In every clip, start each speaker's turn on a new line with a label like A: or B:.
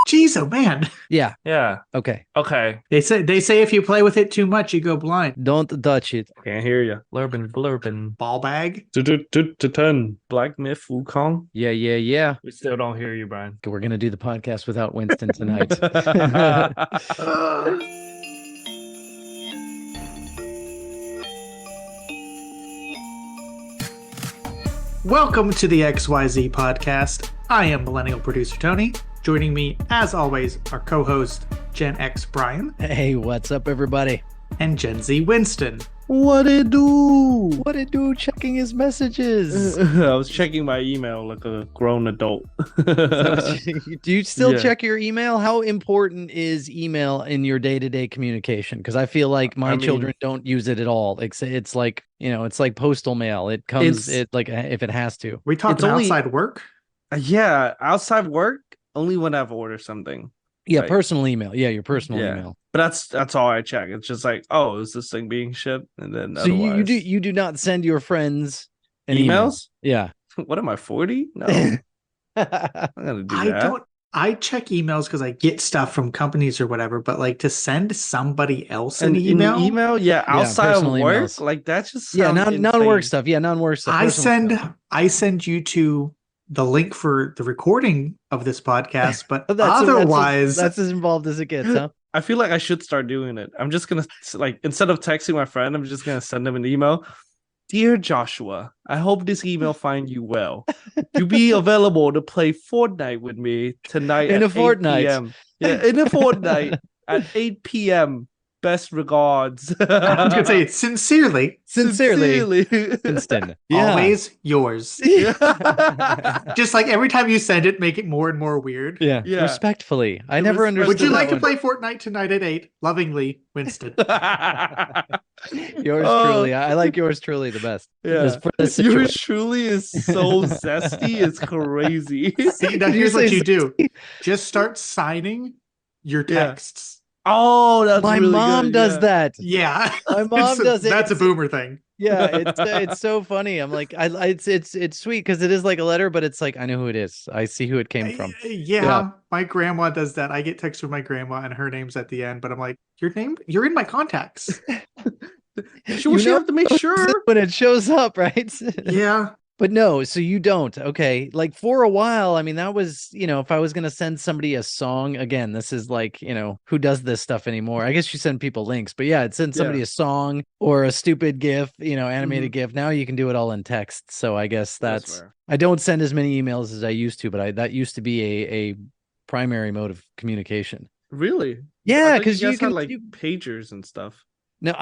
A: Jeez, oh man.
B: Yeah.
C: Yeah.
B: Okay.
C: Okay.
A: They say if you play with it too much, you go blind.
B: Don't touch it.
C: Can't hear you. Blurpin.
A: Ball bag.
C: 10. Black Myth Wukong.
B: Yeah.
C: We still don't hear you, Brian.
B: We're gonna do the podcast without Winston tonight.
A: Welcome to the XYZ podcast. I am millennial producer Tony. Joining me, as always, our co-host Gen X Brian
B: Hey, what's up, everybody?
A: and Gen Z Winston.
C: What it do?
B: What it do? Checking his messages.
C: I was checking my email like a grown adult.
B: Do you still
C: Yeah.
B: check your email? How important is email in your day-to-day communication? Because I feel like my children don't use it at all. It's like, it's like postal mail. It comes if it has to.
A: We talking outside work?
C: Yeah, outside work only when I've ordered something.
B: Yeah,
C: Like-
B: personal email. Yeah, your personal
C: Yeah.
B: email.
C: But that's all I check. It's just like, oh, is this thing being shipped? And then
B: So you
C: otherwise-
B: do not send your friends an email?
C: emails?
B: Yeah.
C: What am I, 40? No, I'm gonna do that.
A: I check emails because I get stuff from companies or whatever, but like to send somebody else an
C: In
A: email.
C: yeah, outside of
B: personal
C: work,
B: emails.
C: like that just
B: Yeah,
C: sounds
B: non-work
C: insane.
B: stuff. Yeah, non-work stuff.
A: I
B: personal stuff.
A: send you to the link for the recording of this podcast, but
B: That's
A: otherwise
B: that's as involved as it gets, huh?
C: I feel like I should start doing it. I'm just gonna like instead of texting my friend, I'm just gonna send them an email. Dear Joshua, I hope this email finds you well. You be available to play Fortnite with me tonight
B: In
C: at
B: a fortnight.
C: 8 p.m. Yeah, in a fortnight at 8 p.m. Best regards.
A: I was gonna say sincerely,
B: Sincerely, Winston. Yeah.
A: always yours.
C: Yeah.
A: Just like every time you send it, make it more and more weird.
B: Yeah.
C: Yeah.
B: Respectfully. I never
C: Respect-
B: understood
A: Would you
B: that
A: like to
B: one.
A: play Fortnite tonight at 8? Lovingly, Winston.
B: Yours
C: Oh.
B: truly. I like yours truly the best.
C: Yeah.
B: Just for this
C: Yours
B: situation.
C: truly is so zesty. It's crazy.
A: See, now
B: Did you
A: here's what
B: say
A: you do. Just start signing your
C: Yeah.
A: texts.
C: Oh, that's
B: My
C: really
B: mom
C: good,
B: does
C: yeah.
B: that.
A: Yeah.
B: My mom does it.
A: That's a
B: It's-
A: boomer thing.
B: Yeah, it's so funny. I'm like, it's sweet because it is like a letter, but it's like I know who it is. I see who it came from.
A: Yeah, my grandma does that. I get texts from my grandma and her name's at the end, but I'm like, you're in my contacts.
C: Sure, she have to make sure.
B: When it shows up, right?
A: Yeah.
B: But no, so you don't. Okay. Like for a while, I mean, that was, if I was going to send somebody a song, again, this is like, who does this stuff anymore? I guess you send people links, but yeah, I'd send somebody a song or a stupid GIF, animated GIF. Now you can do it all in text. So I guess that's
C: fair.
B: I don't send as many emails as I used to, but that used to be a primary mode of communication.
C: Really?
B: Yeah,
C: I thought
B: because
C: you
B: you
C: guys
B: can
C: had like pagers and stuff.
B: No,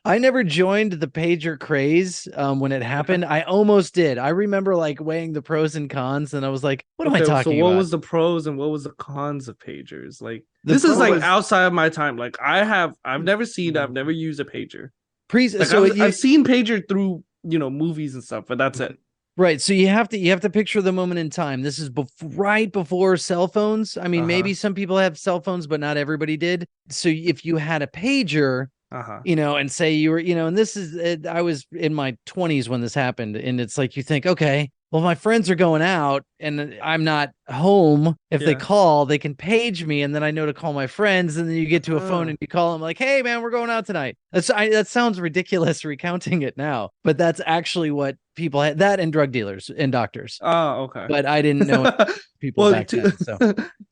B: I never joined the pager craze when it happened. I almost did. I remember like weighing the pros and cons, and I was like, "What am I talking
C: so what
B: about?"
C: was the pros and what was the cons of pagers? Like
B: The
C: this is
B: pro
C: like
A: was-
C: outside of my time. Like I've never used a pager. Like
B: so
C: I've seen pager through movies and stuff, but that's it.
B: right. So you have to picture the moment in time. This is right before cell phones. I mean, maybe some people have cell phones, but not everybody did. So if you had a pager, and say you were, and this is, I was in my 20s when this happened, and it's like you think, okay, well, my friends are going out and I'm not home. If they call, they can page me, and then I know to call my friends, and then you get to a phone and you call them like, hey, man, we're going out tonight. That sounds ridiculous recounting it now, but that's actually what people had, that and drug dealers and doctors.
C: Oh, okay.
B: But I didn't know people back then. So.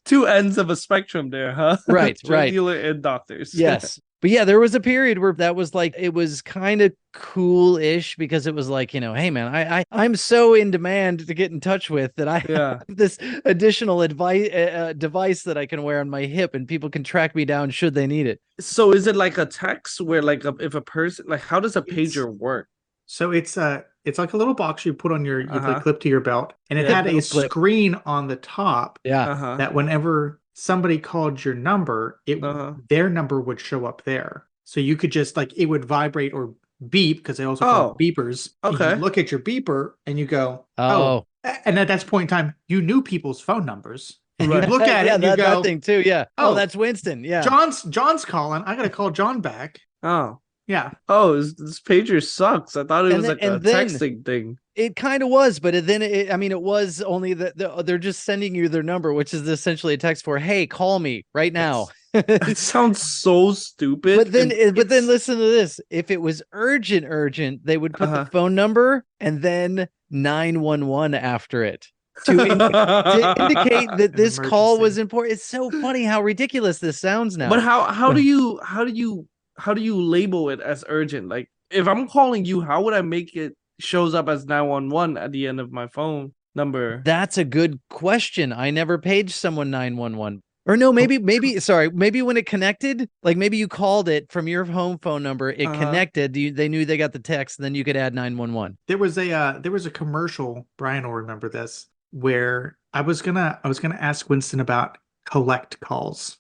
C: Two ends of a spectrum there, huh?
B: Right,
C: Drug
B: right.
C: dealer and doctors.
B: Yes. But yeah, there was a period where that was like, it was kind of cool-ish because it was like, hey man, I'm so in demand to get in touch with that I have this additional device that I can wear on my hip and people can track me down should they need it.
C: So is it like a text where like if a person, like how does a pager work?
A: So it's like a little box you put on you clip to your belt, and it
C: Yeah,
A: had a
B: belt clip.
A: screen on the top
B: Yeah.
A: that whenever somebody called your number, their number would show up there. So you could just like, it would vibrate or beep, because they also call it beepers.
C: Okay.
A: You look at your beeper and you go,
B: Oh.
A: And at that point in time, you knew people's phone numbers. And
C: Right.
A: you look at it and you
B: that
A: go,
B: thing too. Yeah. Oh,
A: Oh,
B: that's Winston. Yeah.
A: John's calling. I got to call John back.
C: Oh,
A: Yeah.
C: Oh, this pager sucks. I thought it was
B: then,
C: like a texting thing.
B: It kind of was, but it was only that they're just sending you their number, which is essentially a text for, "Hey, call me right now."
C: It sounds so stupid.
B: But then listen to this. If it was urgent, they would put the phone number and then 911 after it to indicate that this call was important. It's so funny how ridiculous this sounds now.
C: But how do you label it as urgent? Like, if I'm calling you, how would I make it shows up as 911 at the end of my phone number?
B: That's a good question. I never paged someone 911. Or no, maybe when it connected, like maybe you called it from your home phone number, it connected, they knew they got the text, and then you could add 911.
A: There was a commercial, Brian will remember this, where I was gonna ask Winston about collect calls.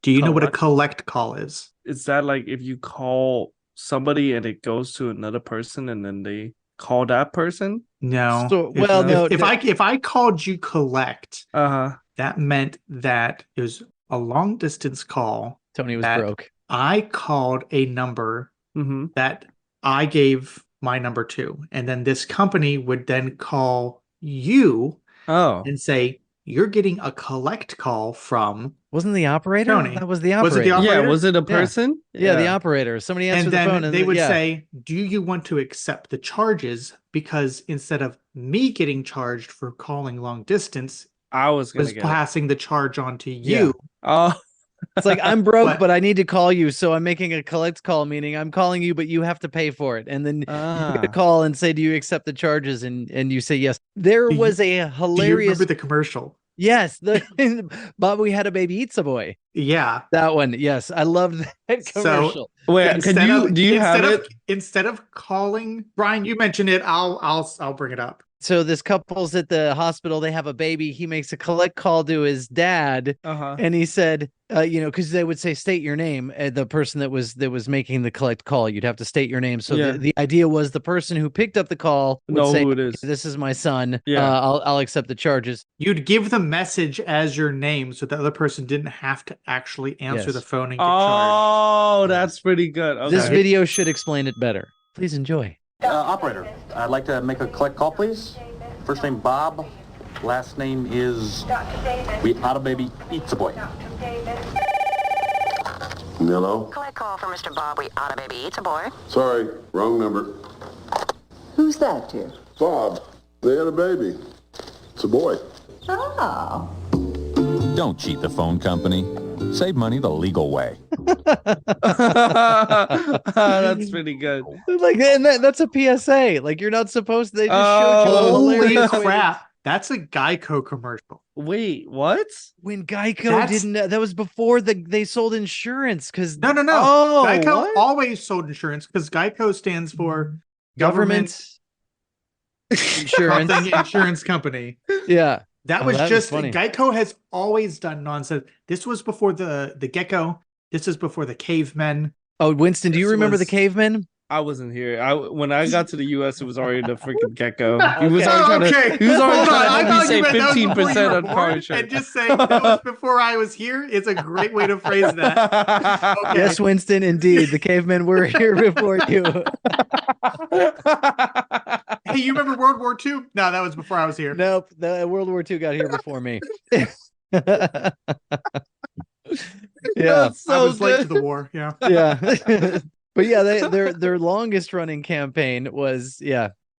A: Do you know what a collect call is?
C: Is that like if you call somebody and it goes to another person and then they call that person?
A: No.
B: So,
A: if I called you collect, that meant that it was a long distance call.
B: Tony was broke.
A: I called a number that I gave my number to, and then this company would then call you and say, "You're getting a collect call from..."
B: Wasn't the operator?
A: Tony.
B: That was the operator.
A: Was it the operator?
C: Yeah, was it a person?
B: Yeah, the operator. Somebody answered the phone.
A: And they would say, "Do you want to accept the charges?" Because instead of me getting charged for calling long distance,
C: I was
A: passing the charge on to you.
C: Yeah. Oh.
B: It's like, I'm broke, but I need to call you, so I'm making a collect call, meaning I'm calling you, but you have to pay for it. And then you get a call and say, "Do you accept the charges?" And you say yes. There was a hilarious... Do you
A: remember the commercial?
B: Yes, Bob, we had a baby eats a boy.
A: Yeah,
B: that one. Yes, I love that commercial.
C: So, wait, do you have it?
A: Instead of calling Brian, you mentioned it. I'll bring it up.
B: So this couple's at the hospital. They have a baby. He makes a collect call to his dad, and he said, because they would say, "State your name." The person that was making the collect call, you'd have to state your name. So the idea was the person who picked up the call would say,
C: who it is.
B: "This is my son.
C: Yeah,
B: I'll accept the charges."
A: You'd give the message as your name, so the other person didn't have to actually answer the phone and get
C: charged. Oh, that's pretty good. Okay.
B: This video should explain it better. Please enjoy.
D: Operator, I'd like to make a collect call, please. First name Bob, last name is We Oughta Baby Eats a Boy.
E: Hello?
F: Collect call for Mr. Bob. We Oughta Baby Eats a Boy.
E: Sorry, wrong number.
F: Who's that, dear?
E: Bob, they had a baby. It's a boy.
F: Oh.
G: Don't cheat the phone company. Save money the legal way.
C: That's pretty good.
B: Like, and that's a PSA. Like, you're not supposed to. They just showed you.
A: Holy crap! That's a Geico commercial.
C: Wait, what?
B: When Geico didn't, that was before they sold insurance. Because
A: no.
B: Oh,
A: Geico always sold insurance because Geico stands for
B: government insurance
A: insurance company.
B: Yeah.
A: That was Geico has always done nonsense. This was before the gecko. This is before the cavemen.
B: Oh, Winston, do you remember the cavemen?
C: I wasn't here. When I got to the U.S., it was already the freaking gecko.
A: He was already trying to
C: have me say 15% on car insurance.
A: And just saying that was before I was here is a great way to phrase that. Okay.
B: Yes, Winston, indeed. The cavemen were here before you.
A: Hey, you remember World War II? No, that was before I was here.
B: Nope, the World War II got here before me. Yeah,
A: so I was late to the war. Yeah,
B: yeah. But yeah, their longest running campaign was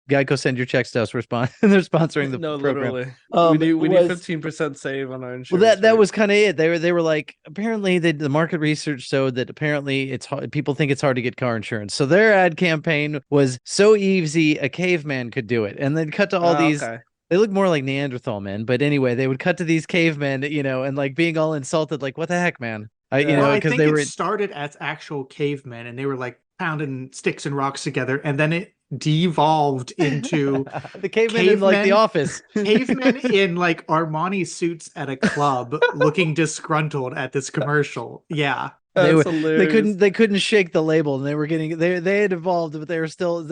B: Geico, send your checks to us. They're sponsoring the program.
C: Literally. We need 15% save on our insurance.
B: Well, that was kind of it. They were like, apparently the market research showed that apparently it's hard, people think it's hard to get car insurance. So their ad campaign was so easy a caveman could do it, and then cut to all these. Okay. They look more like Neanderthal men, but anyway, they would cut to these cavemen, and like being all insulted, like, "What the heck, man?"
A: I think it started as actual cavemen, and they were like pounding sticks and rocks together, and then it devolved into
B: the cavemen in like The Office.
A: Cavemen in like Armani suits at a club, looking disgruntled at this commercial. Yeah.
B: They couldn't shake the label, and they had evolved, but they were still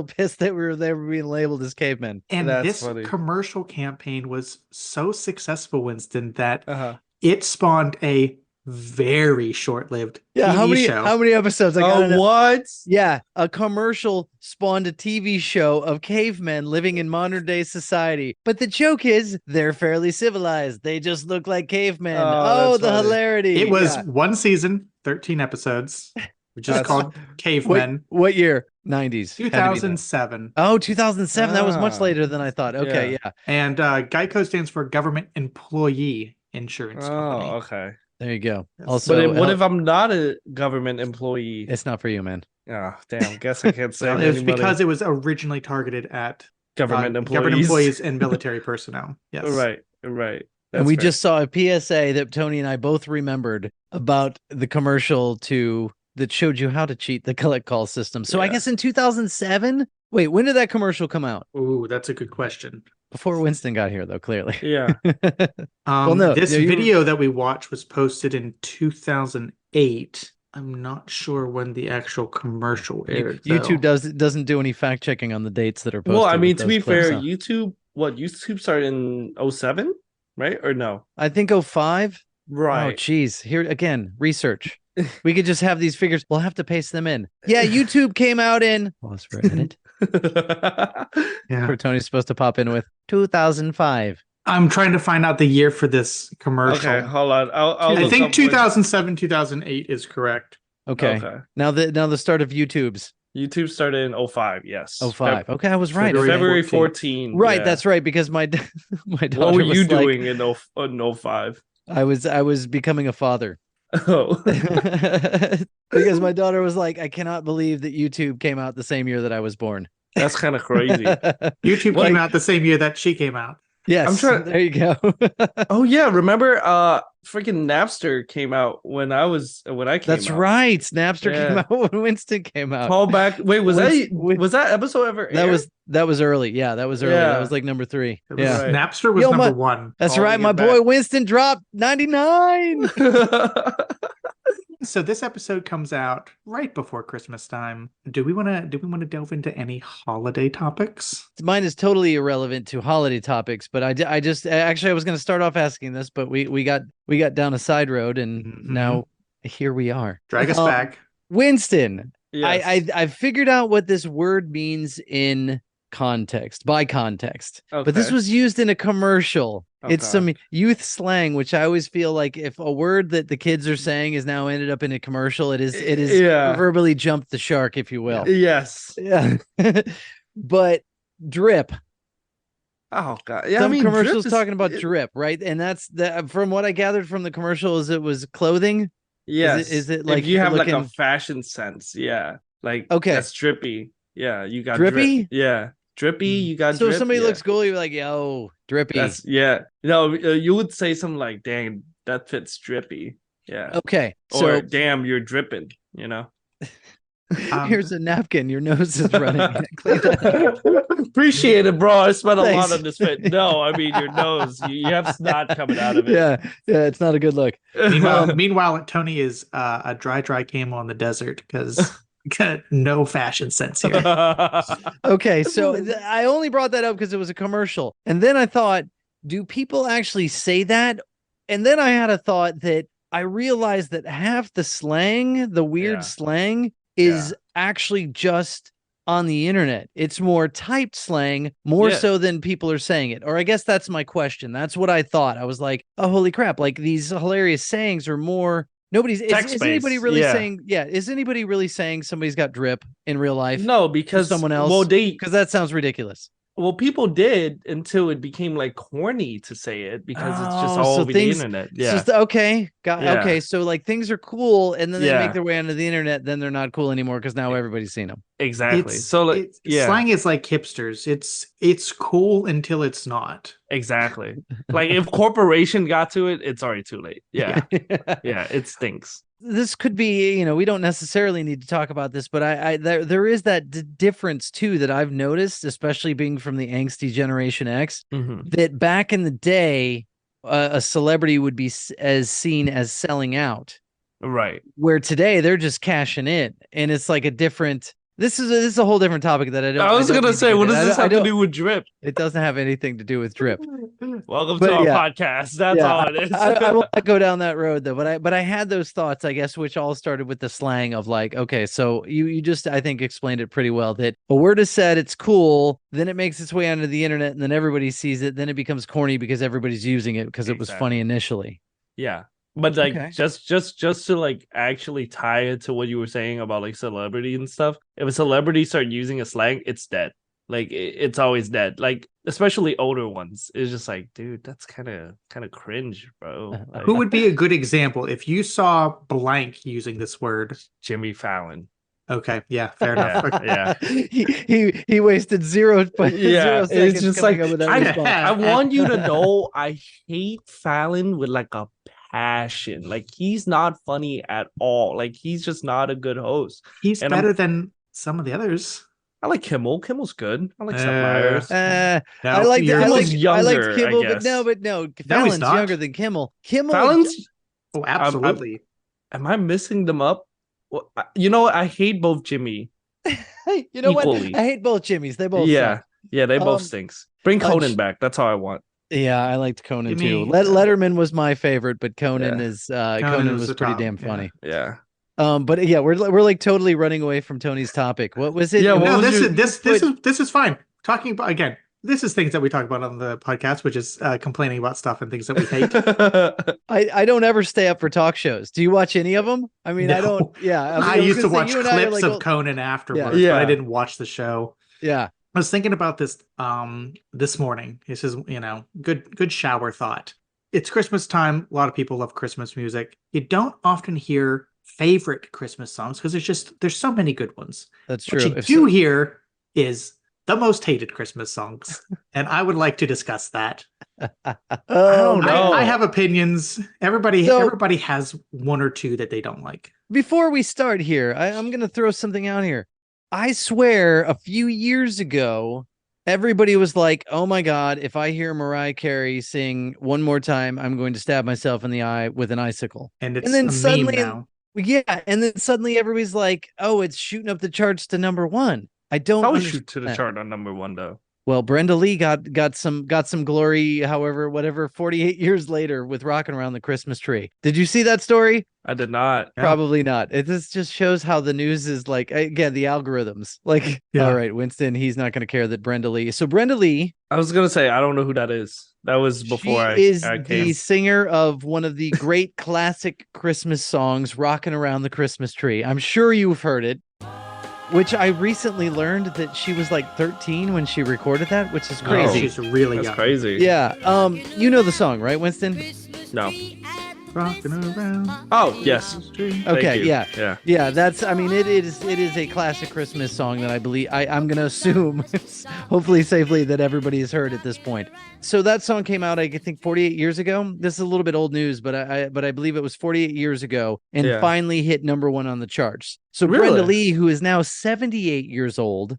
B: pissed that they were being labeled as cavemen.
A: And this commercial campaign was so successful, Winston, that it spawned a very short-lived
B: Yeah,
A: TV show.
B: how many episodes? I gotta know.
C: What?
B: Yeah, a commercial spawned a TV show of cavemen living in modern day society. But the joke is they're fairly civilized. They just look like cavemen. Oh, the
C: funny.
B: hilarity.
A: It was one season, 13 episodes, which is called Cavemen.
B: What year? 90s.
A: 2007.
B: Oh, 2007. That was much later than I thought. Okay, yeah.
A: And Geico stands for Government Employee Insurance Company.
C: Oh, okay.
B: There you go.
A: Yes.
B: Also,
C: But what if I'm not a government employee?
B: It's not for you, man.
C: Oh, damn. Guess I can't say
A: It was because it was originally targeted at
C: government
A: employees and military personnel. Yes.
C: Right.
B: And we just saw a PSA that Tony and I both remembered about the commercial that showed you how to cheat the collect call system. So I guess in 2007. Wait, when did that commercial come out?
A: Ooh, that's a good question.
B: Before Winston got here, though, clearly.
C: Yeah.
A: This video that we watched was posted in 2008. I'm not sure when the actual commercial aired.
B: YouTube doesn't do any fact checking on the dates that are posted.
C: Well, I mean, to be
B: clips,
C: fair, YouTube started in 07, right? Or no?
B: I think 05.
C: Right.
B: Oh, geez. Here again, research. We could just have these figures. We'll have to paste them in. Yeah, YouTube came out in. Pause for edit.
A: Yeah.
B: Where Tony's supposed to pop in with 2005.
A: I'm trying to find out the year for this commercial.
C: Okay, hold on.
A: I think 2007, 2008 is correct.
B: Okay. Now the start of YouTube's.
C: YouTube started in 05, yes.
B: 05. Okay, I was right.
C: February 14.
B: Right,
C: yeah.
B: that's right, because my daughter
C: What were you
B: was like,
C: doing in 05?
B: I was becoming a father.
C: Oh.
B: Because my daughter was like, I cannot believe that YouTube came out the same year that I was born.
C: That's kind of crazy.
A: YouTube came out the same year that she came out.
B: Yes, there you go.
C: Oh yeah, remember freaking Napster came out when I came
B: That's
C: out.
B: right. Napster came out when Winston came out.
C: Call back. Wait, was that episode ever aired?
B: That was early. Yeah, that was early.
C: Yeah.
B: That was like number 3.
A: Yeah. Right. Napster was number 1.
B: That's right. My boy Winston dropped 99.
A: So this episode comes out right before Christmas time. Do we want to delve into any holiday topics?
B: Mine is totally irrelevant to holiday topics, but I just actually I was going to start off asking this, but we got down a side road, and now here we are.
A: Drag us back,
B: Winston.
C: Yes.
B: I figured out what this word means in context, by context.
C: Okay.
B: But this was used in a commercial.
C: Okay.
B: It's some youth slang, which I always feel like if a word that the kids are saying is now ended up in a commercial, it is verbally jumped the shark, if you will.
C: Yes.
B: Yeah. But drip.
C: Oh god. Yeah.
B: Some commercials talking about drip, right? And that's from what I gathered from the commercial is it was clothing.
C: Yes.
B: Is it like
C: if you have like a fashion sense? Yeah. Like that's drippy. Yeah. You got
B: drippy.
C: Yeah. Drippy, you got
B: so if somebody looks cool, you're like, yo, drippy.
C: You would say something like, dang, that fits drippy. Yeah.
B: Okay.
C: Or damn, you're dripping, you know?
B: Here's a napkin. Your nose is running.
C: Appreciate it, bro. I spent a lot on this fit. No, I mean your nose. You have snot coming out of it.
B: Yeah, it's not a good look.
A: Meanwhile, Tony is a dry camel in the desert because no fashion sense here.
B: Okay, so I only brought that up because it was a commercial, and then I thought, do people actually say that? And then I had a thought that I realized that half the slang, the weird slang, is actually just on the internet. It's more typed slang, more so than people are saying it. Or I guess that's my question. That's what I thought. I was like, oh, holy crap. Like these hilarious sayings are more is anybody really saying is anybody really saying somebody's got drip in real life?
C: No, because
B: someone else. Because that sounds ridiculous.
C: Well, people did until it became like corny to say it because it's just all over the internet. Yeah.
B: Just, okay. So like things are cool, and then they make their way onto the internet. Then they're not cool anymore because now everybody's seen them.
C: Exactly.
A: Slang is like hipsters. It's cool until it's not.
C: Exactly. Like if corporation got to it, it's already too late. Yeah. Yeah. It stinks.
B: This could be, we don't necessarily need to talk about this, but there is that difference too that I've noticed, especially being from the angsty Generation X, that back in the day, a celebrity would be seen as selling out,
C: right?
B: Where today they're just cashing in, and it's like a different. This is a whole different topic that I don't.
C: I was gonna say, what does this have to do with drip?
B: It doesn't have anything to do with drip.
C: Welcome to our podcast. That's all it is.
B: I won't go down that road though. But I had those thoughts, I guess, which all started with the slang of like, okay, so you just I think explained it pretty well that a word is said, it's cool, then it makes its way onto the internet, and then everybody sees it, then it becomes corny because everybody's using it because it was funny initially.
C: Yeah. But like just to like actually tie it to what you were saying about like celebrity and stuff. If a celebrity start using a slang, it's dead. Like it's always dead. Like especially older ones. It's just like, dude, that's kind of cringe, bro. Like,
A: who would be a good example if you saw blank using this word?
C: Jimmy Fallon.
A: Okay, yeah, fair enough.
C: Yeah.
B: He wasted zero.
C: Yeah,
B: 0 seconds
C: it's just like
B: I
C: want you to know I hate Fallon with like a passion. Like he's not funny at all. Like he's just not a good host.
A: He's better than some of the others.
C: I like Kimmel. Kimmel's good. I like Seth Meyers.
B: I like Kimmel, but no. Fallon's younger than Kimmel.
C: Fallon's.
A: Oh, absolutely.
C: Am I missing them up? Well, you know what? I hate both Jimmy.
B: You know equally. What? I hate both Jimmys. They both suck.
C: Yeah, they both stinks. Bring Conan back. That's all I want.
B: Yeah, I liked Conan too. Letterman was my favorite, but Conan Conan was pretty damn funny.
C: Yeah.
B: But yeah, we're like totally running away from Tony's topic. What was it?
A: Yeah, no, this is fine. Talking about again, this is things that we talk about on the podcast, which is complaining about stuff and things that we hate.
B: I don't ever stay up for talk shows. Do you watch any of them? I mean, no. I don't. Yeah,
A: I used to watch clips of Conan afterwards, but I didn't watch the show.
B: Yeah.
A: I was thinking about this this morning. This is, good shower thought. It's Christmas time. A lot of people love Christmas music. You don't often hear favorite Christmas songs because there's so many good ones.
B: That's true.
A: What you do hear is the most hated Christmas songs, and I would like to discuss that.
C: I don't know.
A: I have opinions. Everybody has one or two that they don't like.
B: Before we start here, I'm going to throw something out here. I swear a few years ago, everybody was like, oh my God, if I hear Mariah Carey sing one more time, I'm going to stab myself in the eye with an icicle.
A: And then suddenly, now.
B: Yeah. And then suddenly everybody's like, oh, it's shooting up the charts to #1. I don't
C: always shoot to the chart on #1 though.
B: Well, Brenda Lee got some glory, whatever, 48 years later with Rockin' Around the Christmas Tree. Did you see that story?
C: I did not.
B: Probably not. This just shows how the news is like, again, the algorithms. Like, all right, Winston, he's not going to care that Brenda Lee. So Brenda Lee.
C: I was going to say, I don't know who that is. That was before
B: she is the singer of one of the great classic Christmas songs, Rockin' Around the Christmas Tree. I'm sure you've heard it. Which I recently learned that she was like 13 when she recorded that, which is crazy.
A: She's really young.
C: That's crazy.
B: Yeah. You know the song, right, Winston?
C: No.
A: Rocking around.
C: Oh, yes.
B: Okay, yeah. That's. I mean, it is a classic Christmas song that I believe I'm going to assume, hopefully safely, that everybody has heard at this point. So that song came out, I think, 48 years ago. This is a little bit old news, but I believe it was 48 years ago, and finally hit #1 on the charts. So Brenda Lee, who is now 78 years old.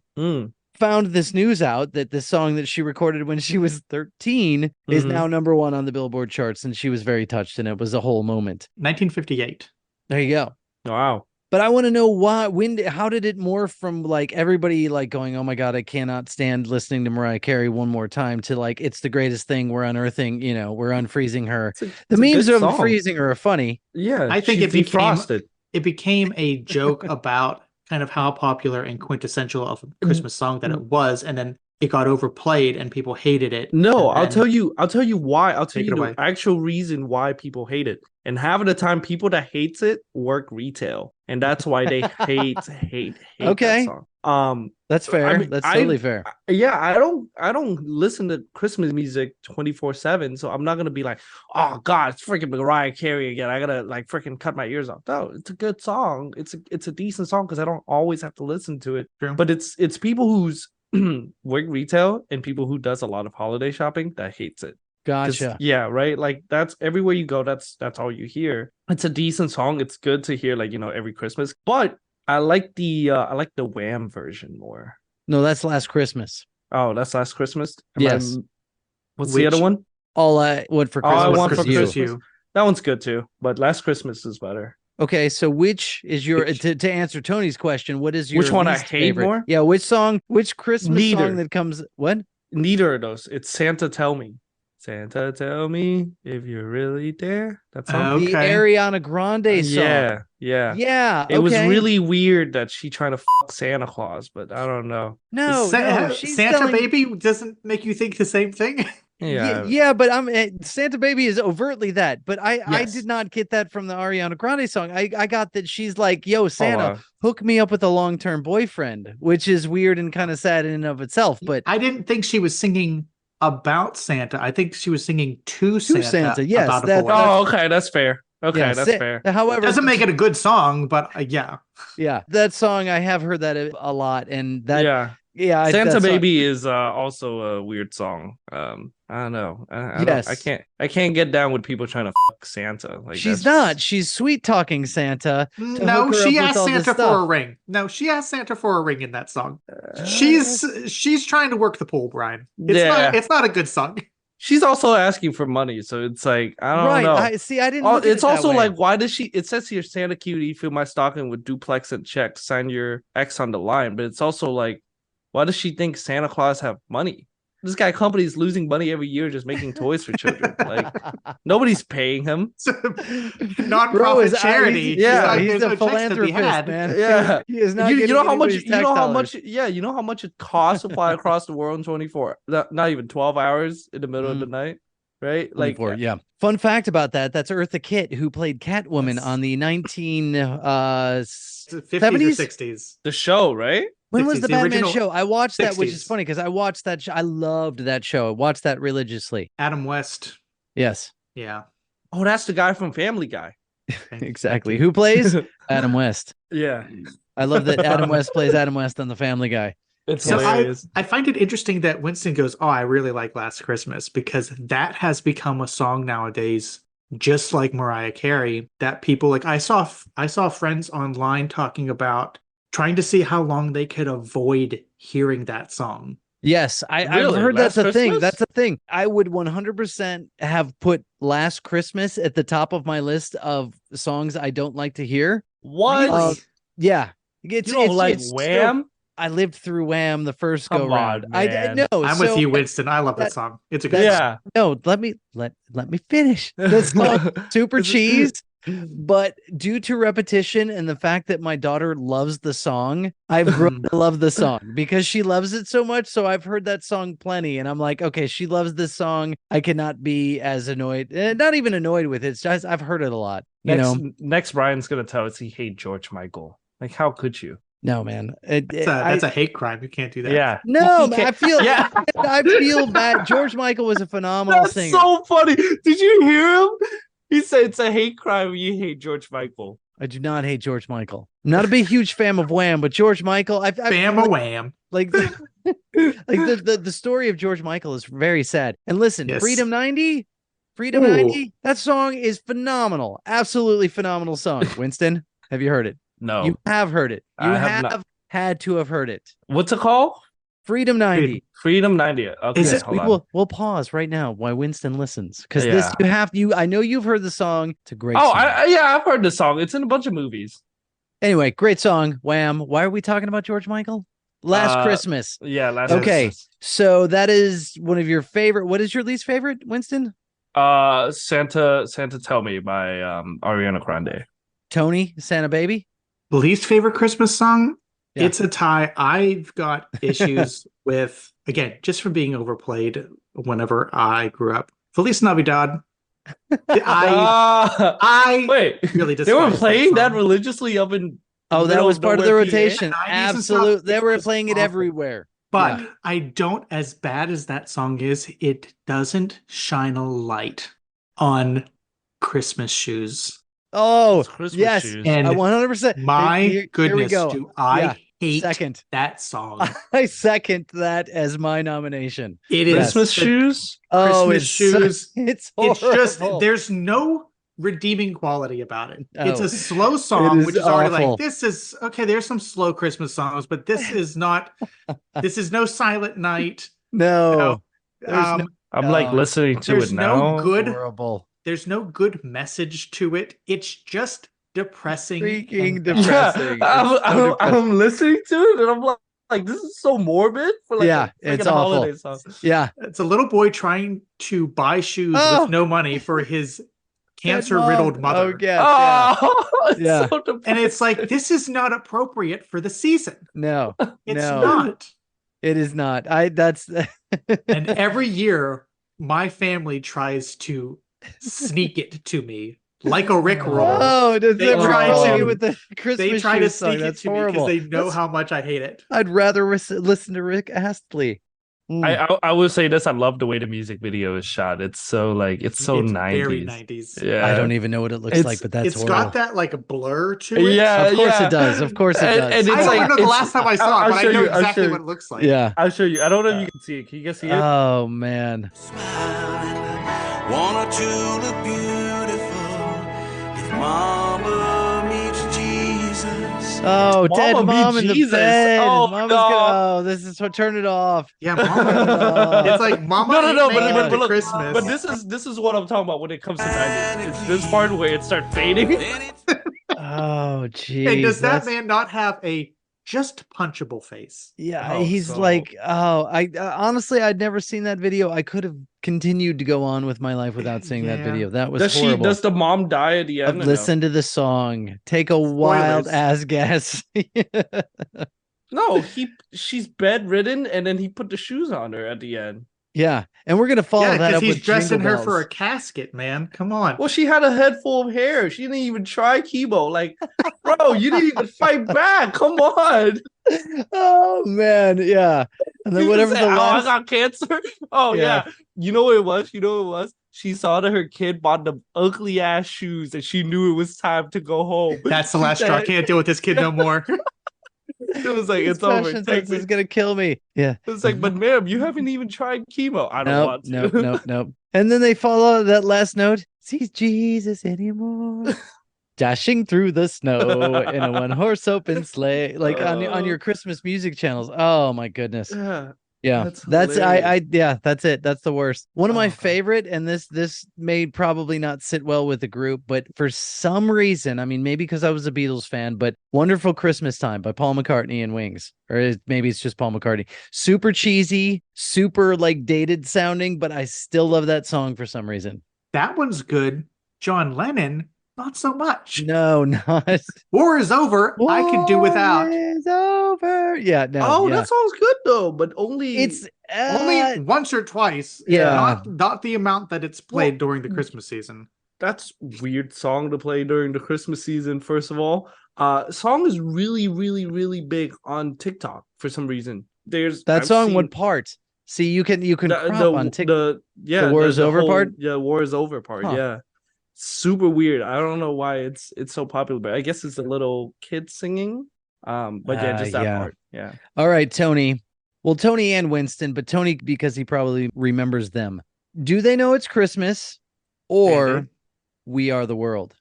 B: Found this news out that the song that she recorded when she was 13 is now #1 on the Billboard charts, and she was very touched, and it was a whole moment.
A: 1958.
B: There you go.
C: Wow.
B: But I want to know how did it morph from like everybody like going, oh my God, I cannot stand listening to Mariah Carey one more time, to like, it's the greatest thing, we're unearthing, we're unfreezing her. The memes of freezing her are funny.
C: Yeah.
A: I think it became a joke about kind of how popular and quintessential of a Christmas song that it was, and then it got overplayed and people hated it.
C: No, I'll tell you why. I'll tell you the actual reason why people hate it. And half of the time, people that hates it work retail, and that's why they hate
B: okay.
C: that song.
B: That's fair. I mean, that's totally fair.
C: Yeah, I don't listen to Christmas music 24/7, so I'm not gonna be like, oh God, it's freaking Mariah Carey again. I gotta like freaking cut my ears off. No, it's a good song. It's a decent song because I don't always have to listen to it.
A: True.
C: But it's people who's work retail and people who does a lot of holiday shopping that hates it.
B: Gotcha.
C: Yeah, right. Like that's everywhere you go. That's all you hear. It's a decent song. It's good to hear, like every Christmas. But I like the Wham version more.
B: No, that's Last Christmas.
C: Oh, that's Last Christmas.
B: Yes.
C: What's the other one?
B: All I Want for Christmas.
C: All I Want for Christmas. That one's good too, but Last Christmas is better.
B: Okay, so which is your to answer Tony's question? What is your
C: which one I
B: least
C: hate
B: favorite?
C: more?
B: Yeah, which Christmas song that comes? What?
C: Neither of those. It's Santa Tell Me. Santa Tell Me if you're really there. That song.
B: The Ariana Grande song.
C: Yeah. It was really weird that she trying to fuck Santa Claus, but I don't know.
B: No, she's
A: Santa Baby doesn't make you think the same thing.
B: Yeah, but Santa Baby is overtly that, but I did not get that from the Ariana Grande song. I got that she's like, yo, Santa, hook me up with a long-term boyfriend, which is weird and kind of sad in and of itself. But
A: I didn't think she was singing about Santa. I think she was singing to Santa.
B: Yes,
A: about a boy.
C: Okay, that's fair. Okay, that's fair.
B: However,
A: it doesn't make it a good song, but yeah,
B: that song I have heard that a lot, and that
C: Santa Baby is also a weird song. I don't know. I can't get down with people trying to fuck Santa. Like
B: she's sweet talking Santa.
A: No, she asked Santa for a ring. No, she asked Santa for a ring in that song. She's trying to work the pool, Brian. It's not a good song.
C: She's also asking for money, so it's like I don't know.
B: I didn't. Look at
C: it's
B: it
C: also
B: that way.
C: like, why does she? It says here, Santa cutie, fill my stocking with duplex and check. Sign your X on the line. But it's also like, why does she think Santa Claus have money? This guy company's losing money every year just making toys for children. Like nobody's paying him.
A: Non-profit charity.
B: He's a philanthropist, man.
C: Yeah,
B: he is not.
C: You know how much. You know how much. Yeah, you know how much it costs to fly across the world in 24. Not even 12 hours in the middle of the night, right? Like,
B: Fun fact about that: that's Eartha Kitt, who played Catwoman on the 1950s
A: or 60s.
C: The show, right?
B: When was the Batman
A: original
B: show? I watched that,
A: 60s.
B: which is funny because I watched that. I loved that show. I watched that religiously.
A: Adam West.
B: Yes.
A: Yeah.
C: Oh, that's the guy from Family Guy.
B: Exactly. Who plays Adam West?
C: Yeah.
B: I love that Adam West plays Adam West on the Family Guy.
C: It's hilarious.
A: I find it interesting that Winston goes, "Oh, I really like Last Christmas," because that has become a song nowadays, just like Mariah Carey, that people like. I saw friends online talking about trying to see how long they could avoid hearing that song.
B: Yes, I've heard that's a thing. That's a thing. I would 100% have put Last Christmas at the top of my list of songs I don't like to hear.
C: What?
A: Really?
B: Yeah.
C: You don't like Wham?
B: I lived through Wham the first go round.
C: I
B: know.
A: I'm with you, Winston. I love that song. It's a good song.
B: No, let me finish. This song, super cheese. But due to repetition and the fact that my daughter loves the song, I've grown to love the song because she loves it so much. So I've heard that song plenty, and I'm like, okay, she loves this song. I cannot be as annoyed, not even annoyed with it. It's just I've heard it a lot.
C: Next, Brian's gonna tell us he hates George Michael. Like, how could you?
B: No, man,
A: that's a hate crime. You can't do that.
C: Yeah,
B: no, I feel I feel bad. George Michael was a phenomenal singer.
C: That's so funny. Did you hear him? He said it's a hate crime when you hate George Michael.
B: I do not hate George Michael. I'm not a big huge fan of Wham, but George Michael,
A: fan of Wham.
B: Like the story of George Michael is very sad. And listen, Freedom 90, that song is phenomenal. Absolutely phenomenal song. Winston, have you heard it?
C: No.
B: You have heard it. You
C: have
B: had to have heard it.
C: What's it called?
B: Freedom 90.
C: Freedom 90. Okay,
B: we'll pause right now while Winston listens because I know you've heard the song. It's a great song.
C: I've heard the song. It's in a bunch of movies.
B: Anyway, great song. Wham. Why are we talking about George Michael? Last Christmas.
C: Yeah,
B: Okay, so that is one of your favorite. What is your least favorite, Winston?
C: Santa Tell Me by Ariana Grande.
B: Tony, Santa Baby.
A: Least favorite Christmas song? Yeah. It's a tie. I've got issues with, again, just from being overplayed whenever I grew up. Feliz Navidad. I really
C: they were playing that religiously up in.
B: Oh, that was part of the rotation. Absolutely. They were playing it everywhere.
A: But I don't, as bad as that song is, it doesn't shine a light on Christmas shoes.
B: Oh,
C: Christmas
B: yes.
C: shoes.
B: And 100%.
A: My goodness, do I hate
B: second
A: that song.
B: I second that as my nomination.
A: It is
C: Christmas shoes?
A: Christmas shoes.
B: It's
A: just, there's no redeeming quality about it. It's a slow song, which is already like, this is, okay, there's some slow Christmas songs, but this is not, this is no Silent Night.
B: No.
C: I'm like listening to it now.
A: There's no good message to it. It's just depressing.
B: Freaking
C: Yeah,
B: depressing.
C: I'm listening to it and I'm like, this is so morbid for like
B: Yeah,
C: a
B: it's
C: freaking
B: awful.
C: holiday song.
B: Yeah.
A: It's a little boy trying to buy shoes with no money for his cancer-riddled mother.
B: Oh, yes,
C: It's
B: Yeah.
C: so depressing.
A: And it's like, this is not appropriate for the season.
B: No,
A: It's
B: no,
A: not.
B: it is not.
A: And every year, my family tries to sneak it to me like a Rickroll.
B: Oh, does
A: They try
B: calling
A: to-
B: you with the Christmas
A: They try to
B: shoes song?
A: sneak it
B: That's
A: to me
B: horrible.
A: because they know how much I hate it.
B: I'd rather listen to Rick Astley.
C: I will say this. I love the way the music video is shot. It's so like it's so 90s.
A: Very 90s.
C: Yeah.
B: I don't even know what it looks like, but that's
A: It's
B: horrible.
A: got that like a blur to it.
C: Yeah,
B: Of course it does. Of course it does.
C: And it's
A: I don't
C: like
A: know the last time I saw it, but I know exactly
C: you.
A: what it looks like.
B: Yeah.
C: I'll show you. I don't know if you can see it. Can you guys see it?
B: Oh man.
H: One or two look beautiful. If Mama meets Jesus.
B: Oh, dead
C: Mama
B: mom
C: meet
B: in the
C: Jesus.
B: bed.
C: Oh,
B: Mama's
C: no.
B: oh, this is what turn it off.
A: Yeah, Mama. It's like Mama
C: No,
A: ain't making it to
C: look,
A: Christmas.
C: but this is what I'm talking about when it comes to 90s. It's this part where it starts fading.
B: Oh, geez.
A: Hey, does that man not have a just punchable face?
B: Yeah,
C: Oh,
B: he's
C: so-
B: like, oh, I honestly, I'd never seen that video. I could have continued to go on with my life without seeing that
A: Yeah.
B: video. That was
C: Does
B: horrible.
C: does the mom die at the end? or no?
B: Listen to the song. Take a wild ass guess.
C: No, she's bedridden, and then he put the shoes on her at the end.
B: Yeah, and we're gonna follow
A: Yeah,
B: that
A: because
B: up
A: he's
B: with
A: dressing
B: Jingle
A: her for a
B: Bells.
A: casket, man. Come on.
C: Well, she had a head full of hair. She didn't even try chemo. Like, bro, you didn't even fight back. Come on.
B: Oh man, yeah. And then
C: You
B: whatever
C: say,
B: the
C: "Oh, I
B: last.
C: got cancer." Oh
B: Yeah.
C: yeah. You know what it was? She saw that her kid bought the ugly ass shoes, and she knew it was time to go home.
A: That's the last straw. I can't deal with this kid no more.
C: It was like,
B: This
C: it's over.
B: fashion
C: Take
B: sense
C: me.
B: is gonna kill me. Yeah.
C: It's like, but ma'am, you haven't even tried chemo. I don't want to.
B: Nope. And then they follow that last note. See Jesus anymore. Dashing through the snow in a one-horse open sleigh, like on your Christmas music channels. Oh my goodness.
C: Yeah.
B: Yeah,
C: That's
B: that's it. That's the worst. One of my
C: Oh.
B: favorite, and this may probably not sit well with the group, but for some reason, I mean, maybe because I was a Beatles fan, but "Wonderful Christmas Time" by Paul McCartney and Wings, or maybe it's just Paul McCartney. Super cheesy, super like dated sounding, but I still love that song for some reason.
A: That one's good. John Lennon, not so much.
B: No, not.
A: War is over. I could do without.
B: War is over. Yeah, no.
C: Oh,
B: yeah.
C: that song's good though, but only
B: It's
A: Only once or twice.
B: Yeah.
A: Not the amount that it's played during the Christmas season.
C: that's weird song to play during the Christmas season. First of all, song is really, really, really big on TikTok for some reason.
B: that
C: I've
B: song.
C: seen
B: What part? See, you can crop on TikTok.
C: The
B: War is over
C: whole-
B: part?
C: Yeah, war is over part.
B: Huh.
C: Yeah, super weird. I don't know why it's so popular, but I guess it's a little kid singing. But yeah, just that
B: yeah.
C: part. Yeah.
B: All right, Tony. Well, Tony and Winston, but Tony because he probably remembers them. Do they know it's Christmas, or
A: Band-Aid.
B: We Are the World?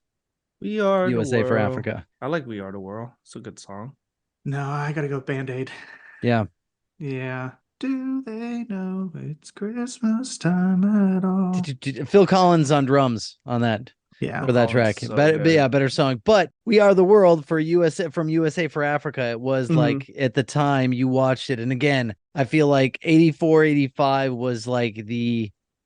C: We are the
B: USA for
C: world.
B: Africa.
C: I like We Are the World. It's a good song.
A: No, I gotta go with Band-Aid.
B: Yeah.
A: Yeah. Do they know it's Christmas time at all?
B: Phil Collins on drums on that.
A: Yeah.
B: For that
C: Oh,
B: track.
C: so
B: But
C: good.
B: yeah, better song. But We Are the World for USA from USA for Africa. It was
C: Mhm.
B: like at the time you watched it. And again, I feel like 84, 85 was like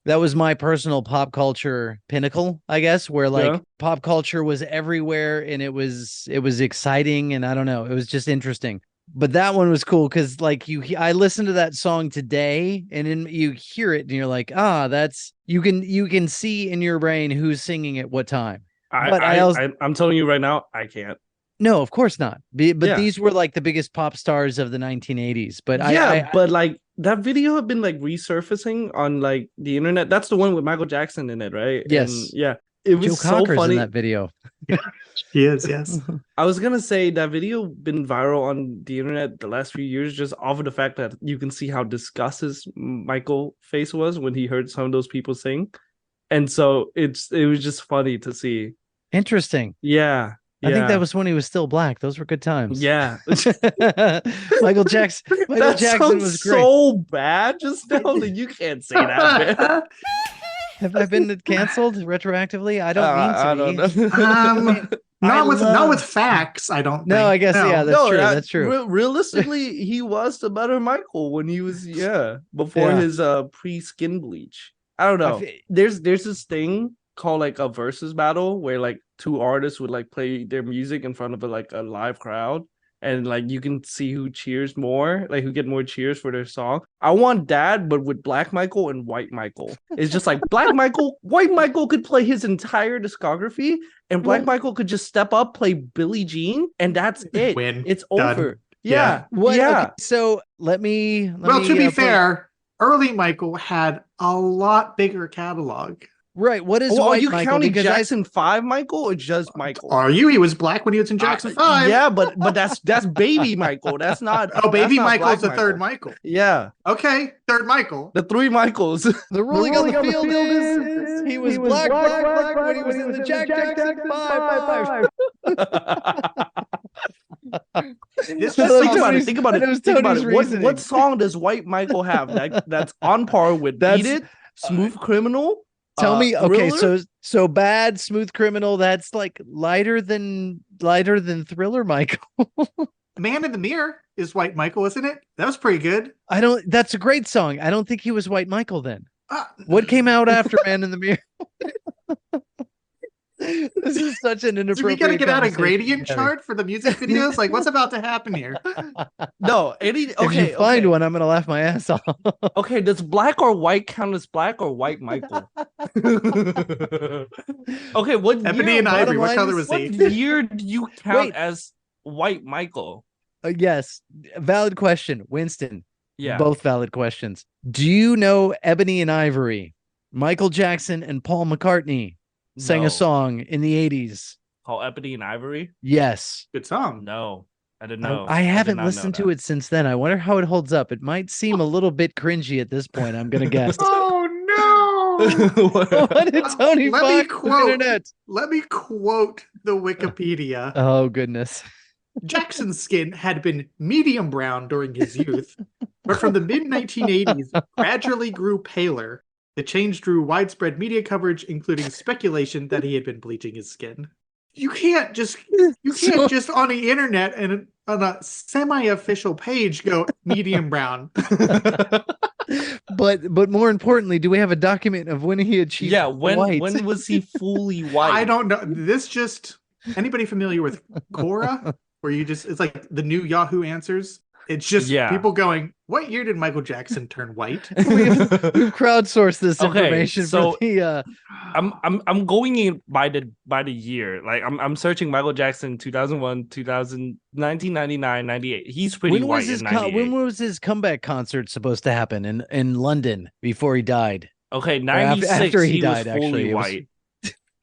B: that was my personal pop culture pinnacle, I guess, where like
C: Yeah.
B: pop culture was everywhere and it was exciting. And I don't know, it was just interesting. But that one was cool because like I listened to that song today and then you hear it and you're like, that's you can see in your brain who's singing at what time. But
C: I'm telling you right now, I can't.
B: No, of course not. But
C: Yeah.
B: these were like the biggest pop stars of the 1980s. But
C: But like that video had been like resurfacing on like the internet. That's the one with Michael Jackson in it, right?
B: Yes.
C: And, yeah. It was
B: Joe
C: so
B: Cocker's
C: funny.
B: in that video.
A: He is, yes.
C: I was gonna say that video been viral on the internet the last few years just off of the fact that you can see how disgusted Michael face was when he heard some of those people sing. And so it was just funny to see.
B: Interesting.
C: Yeah.
B: I think that was when he was still black. Those were good times.
C: Yeah.
B: Michael Jackson.
C: That
B: Jackson
C: sounds
B: was great.
C: so bad just now that you can't say that, man.
B: Have I been canceled retroactively? I don't mean to.
C: I don't know.
A: Not with facts, I don't
B: No,
A: think.
B: I guess, yeah, that's true.
C: Realistically, he was the better Michael when he was, before his pre-skin bleach. I don't know. There's this thing called like a versus battle where like two artists would like play their music in front of like a live crowd, and like you can see who cheers more, like who get more cheers for their song. I want that, but with Black Michael and White Michael. It's just like Black Michael, White Michael could play his entire discography, and Black Michael could just step up, play Billie Jean, and that's it.
A: Win.
C: It's
A: Done.
C: over. Yeah.
B: Okay, so let me
A: to be fair, early Michael had a lot bigger catalog.
B: Right. What is
C: White
B: White
C: you
B: Michael?
C: counting Jackson 5 Michael or just Michael?
A: Are you? He was black when he was in Jackson 5.
C: Yeah, but that's baby Michael. That's not.
A: Oh, baby
C: not
A: Michael's the
C: Black
A: third Michael.
C: Yeah.
A: Okay, third Michael.
C: The three Michaels.
B: The ruling on the field is he was black when he was in the Jackson 5.
C: Think about it. What song does White Michael have that's on par with Beat It, Smooth Criminal?
B: Tell me, okay,
C: Thriller?
B: so Bad, Smooth Criminal, that's like lighter than Thriller Michael.
A: Man in the Mirror is White Michael, isn't it? That was pretty good.
B: That's a great song. I don't think he was White Michael then. What came out after Man in the Mirror? This is such an inappropriate.
A: We gotta get out a gradient chart for the music videos. Like, what's about to happen here?
C: No,
B: if you find one, I'm gonna laugh my ass off.
C: Okay, does Black or White count as Black or White Michael? Okay, what
A: Ebony
C: year,
A: and Ivory? What color was
C: what
A: he?
C: year do you count as White Michael?
B: Yes, valid question, Winston.
C: Yeah,
B: both valid questions. Do you know Ebony and Ivory? Michael Jackson and Paul McCartney sang a song in the 80s
C: called Ebony and Ivory.
B: Yes,
A: good song.
C: No, I didn't know.
B: I haven't listened to it since then. I wonder how it holds up. It might seem a little bit cringy at this point, I'm gonna guess.
A: Oh no!
B: What did Tony Fox internet?
A: Let me quote the Wikipedia.
B: Oh goodness.
A: Jackson's skin had been medium brown during his youth, but from the mid-1980s gradually grew paler. The change drew widespread media coverage, including speculation that he had been bleaching his skin. You can't just on the internet and on a semi-official page go medium brown.
B: But more importantly, do we have a document of when he achieved?
C: Yeah, when
B: white?
C: when was he fully white?
A: I don't know. Anybody familiar with Quora? Where it's like the new Yahoo Answers. It's just people going, what year did Michael Jackson turn white?
B: We've crowdsourced this information
C: so
B: for the
C: I'm going in by the year. Like I'm searching Michael Jackson 2001, 2000, 1999, 98. He's pretty white in 98.
B: When was his comeback concert supposed to happen in London before he died?
C: Okay, 96 after he died, was fully white.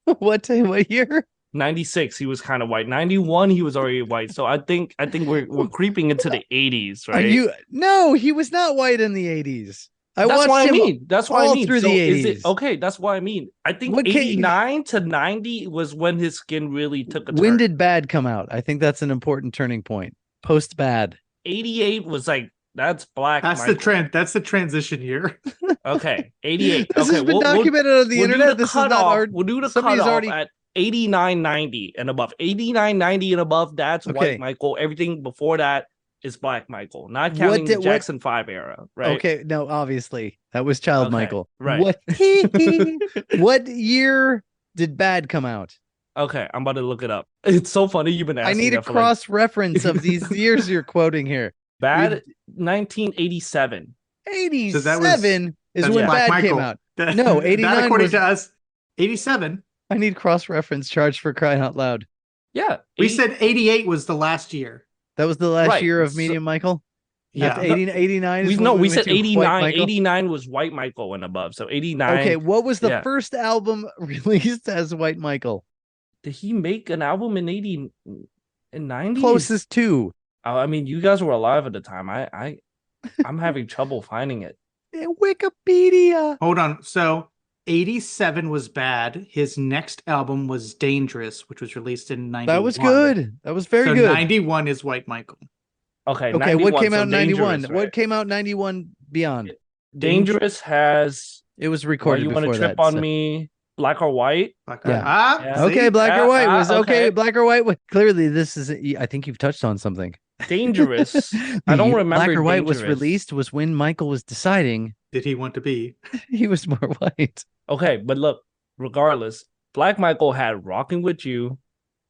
B: What year?
C: 96 he was kind of white. 91 he was already white. So I think we're creeping into the 80s, right?
B: No, he was not white in the 80s.
C: That's what I mean. That's what I mean.
B: Through the 80s.
C: Okay, that's what I mean. I think 89 to 90 was when his skin really took a turn.
B: When did Bad come out? I think that's an important turning point. Post Bad.
C: 88 was like that's Black.
A: That's
C: Michael.
A: the trend. That's the transition year.
C: Okay, 88.
B: This has been documented on the internet. This is not our.
C: We'll do the cutoff at 89, 90 and above. 89, 90 and above, that's White Michael. Everything before that is Black Michael. Not counting the Jackson 5 era, right?
B: Okay, no, obviously. That was Child Michael.
C: Right.
B: What year did Bad come out?
C: Okay, I'm about to look it up. It's so funny you've been asking.
B: I need a cross-reference of these years you're quoting here.
C: Bad 1987.
B: 87 is when Bad came out. No, 89
A: that according to us, 87.
B: I need cross-reference charge for crying out loud.
C: Yeah.
A: We said 88 was the last year.
B: That was the last year of Medium Michael?
A: Yeah.
B: 89
C: we said 89. 89 was White Michael and above. So 89.
B: Okay, what was the first album released as White Michael?
C: Did he make an album in 80 and 90?
B: Closest to.
C: I mean, you guys were alive at the time. I'm having trouble finding it.
B: Wikipedia.
A: Hold on. So 87 was Bad. His next album was Dangerous, which was released in 91.
B: That was good. That was very good.
A: 91 is White Michael.
C: Okay.
B: Okay. What came out in 91? Right? What came out in 91 beyond?
C: Dangerous has.
B: It was recorded.
C: You Want to Trip on Me? Black or White.
B: Okay, Black or White was okay. Black or White. Clearly, this is. I think you've touched on something.
C: Dangerous. I don't remember.
B: Black or White was released was when Michael was deciding.
A: Did he want to be?
B: He was more white.
C: Okay, but look, regardless, Black Michael had Rocking With You.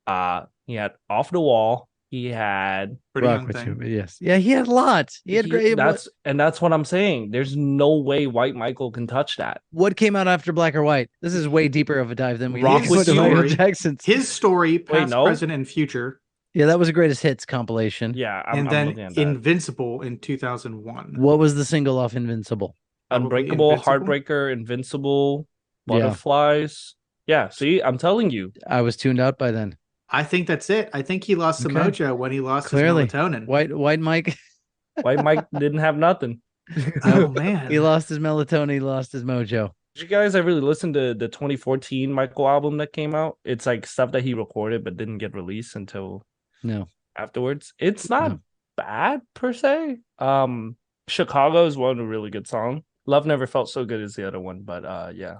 C: He had Off the Wall. He had
B: Rock With You. Yes. Yeah, he had a lot. He had great.
C: That's what I'm saying. There's no way White Michael can touch that.
B: What came out after Black or White? This is way deeper of a dive than we
A: Rock With
B: Michael Jackson's.
A: His story, past, present, and future.
B: Yeah, that was a greatest hits compilation.
C: Yeah,
A: and then Invincible in 2001.
B: What was the single off Invincible?
C: Unbreakable, Heartbreaker, Invincible, Butterflies. Yeah, see, I'm telling you.
B: I was tuned out by then.
A: I think that's it. I think he lost the mojo when he lost his melatonin.
B: White Mike.
C: White Mike didn't have nothing.
A: Oh, man.
B: He lost his melatonin. He lost his mojo.
C: Did you guys ever listen to the 2014 Michael album that came out? It's like stuff that he recorded but didn't get released until afterwards. It's not bad per se. Chicago is one really good song. Love Never Felt So Good as the other one, but yeah.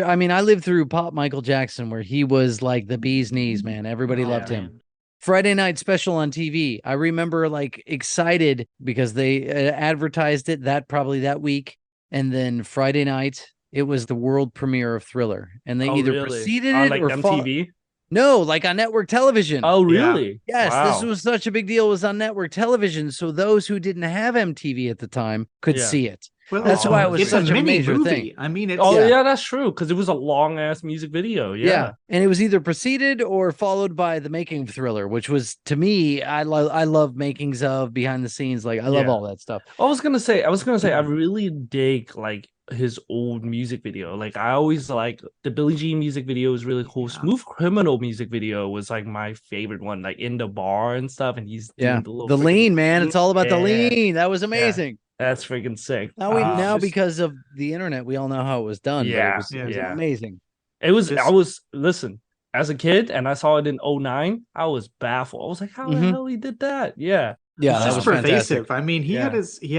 B: I mean, I lived through Pop Michael Jackson where he was like the bee's knees, man. Everybody loved him. Friday night special on TV. I remember like excited because they advertised it that week. And then Friday night, it was the world premiere of Thriller. And they either preceded it
C: like
B: or
C: MTV?
B: No, like on network television.
C: Oh, really?
B: Yeah. Yes,
C: wow.
B: This was such a big deal. It was on network television. So those who didn't have MTV at the time could see it.
A: Well,
B: that's why it was such a major
A: movie.
B: thing.
A: I mean, it's
C: that's true because it was a long ass music video. Yeah,
B: and it was either preceded or followed by the making of Thriller, which was to me, I love makings of behind the scenes. Like I love all that stuff.
C: I was gonna say, I really dig like his old music video. Like I always like the Billie Jean music video was really cool. Smooth Criminal music video was like my favorite one. Like in the bar and stuff, and he's doing
B: the lean man. It's all about the lean. That was amazing.
C: That's freaking sick.
B: Now because of the internet, we all know how it was done.
C: Yeah,
B: it was amazing.
C: It was. Listen, as a kid, and I saw it in 2009. I was baffled. I was like, how the hell he did that? Yeah,
A: it's just pervasive. Fantastic. I mean, he had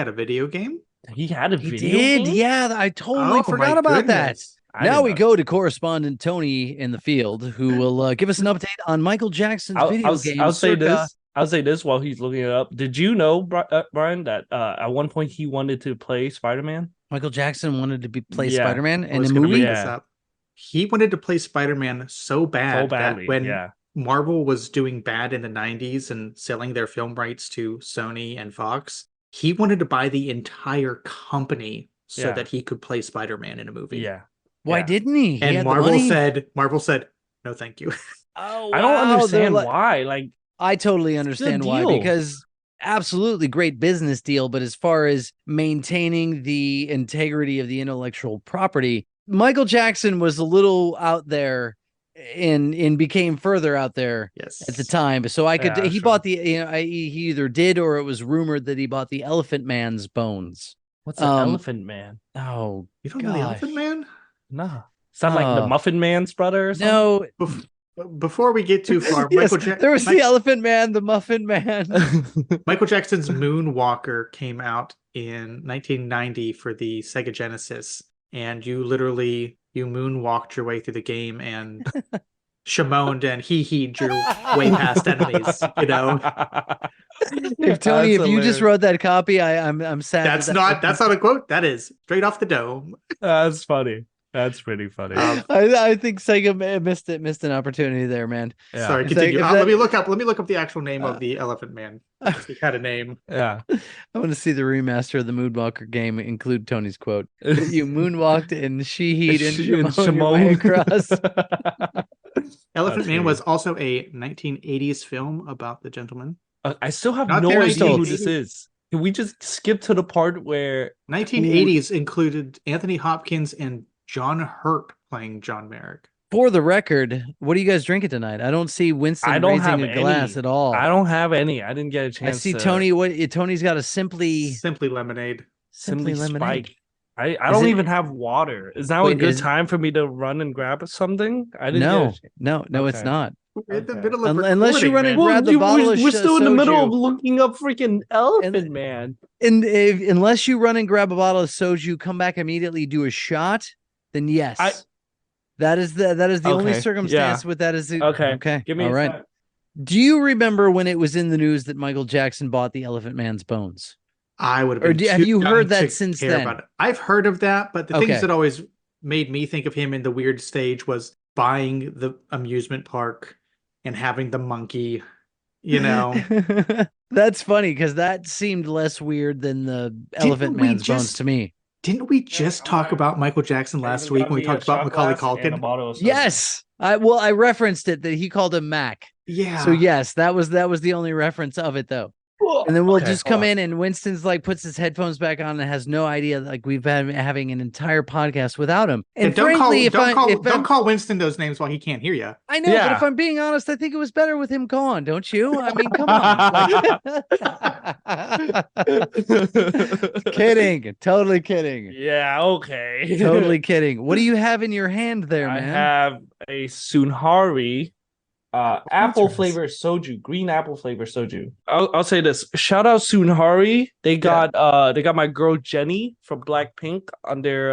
A: a video game.
C: He had a video game?
B: Yeah, I totally forgot about that. Now we go to correspondent Tony in the field, who will give us an update on Michael Jackson's video game.
C: I'll say this while he's looking it up. Did you know, Brian, that at one point he wanted to play Spider-Man?
B: Michael Jackson wanted to play Spider-Man in a movie?
A: He wanted to play Spider-Man so badly that when Marvel was doing bad in the 90s and selling their film rights to Sony and Fox, he wanted to buy the entire company so that he could play Spider-Man in a movie.
C: Yeah.
B: Why didn't he?
A: And Marvel said, no, thank you.
B: Oh,
C: wow. I don't understand why. Like,
B: I totally understand why, because absolutely great business deal. But as far as maintaining the integrity of the intellectual property, Michael Jackson was a little out there and became further out there at the time. So he bought he either did or it was rumored that he bought the Elephant Man's bones.
C: What's the Elephant Man?
B: Oh,
A: you don't know the Elephant Man?
C: No. Sound like the Muffin Man's brother or something?
B: No.
A: Before we get too far,
B: there was the Elephant Man, the Muffin Man.
A: Michael Jackson's Moonwalker came out in 1990 for the Sega Genesis, and you moonwalked your way through the game and shamoned and hee-heed your way past enemies. You know,
B: Tony, if you just wrote that copy, I'm sad.
A: That's not a quote. That is straight off the dome.
C: That's funny. That's pretty funny.
B: I think Sega missed an opportunity there, man.
A: Yeah. Sorry, continue. Let me look up the actual name of the Elephant Man. He had a name.
C: Yeah.
B: I want to see the remaster of the Moonwalker game include Tony's quote. You moonwalked and she-heed and Shimon across.
A: Elephant Man was also a 1980s film about the gentleman.
C: I still have no idea who this is. Can we just skip to the part where
A: 1980s included Anthony Hopkins and John Hurt playing John Merrick?
B: For the record, what are you guys drinking tonight? I don't see Winston raising a glass at all.
C: I don't have any. I didn't get a chance.
B: I see Tony. Tony's got a simply
A: lemonade.
B: Simply lemonade.
C: Spike. I don't even have water. Is now a good time for me to run and grab something?
B: No, it's not.
A: We're in the middle of
B: unless you run and grab the bottle of
C: we're still in the
B: soju.
C: middle of looking up freaking Elephant Man.
B: And unless you run and grab a bottle of soju, come back immediately, do a shot, then yes. That is the only circumstance with that is
C: okay. Give me
B: all right. Do you remember when it was in the news that Michael Jackson bought the Elephant Man's bones?
A: I would have been
B: have you heard that since then?
A: About it. I've heard of that, but the things that always made me think of him in the weird stage was buying the amusement park and having the monkey, you know.
B: That's funny because that seemed less weird than the Elephant Man's bones to me.
A: Didn't we just talk about Michael Jackson last week when we talked about Macaulay Culkin?
B: Yes. I referenced it that he called him Mac.
A: Yeah.
B: So yes, that was the only reference of it though. And then we'll just come in and Winston's like puts his headphones back on and has no idea like we've been having an entire podcast without him. And
A: don't
B: frankly,
A: don't call Winston those names while he can't hear you.
B: I know, but if I'm being honest, I think it was better with him gone, don't you? I mean, come on. Kidding. Totally kidding.
C: Yeah, okay.
B: Totally kidding. What do you have in your hand there, man?
C: I have a Sunhari apple flavor soju, green apple flavor soju. I'll say this. Shout out Sunhari. They got my girl Jenny from Blackpink on their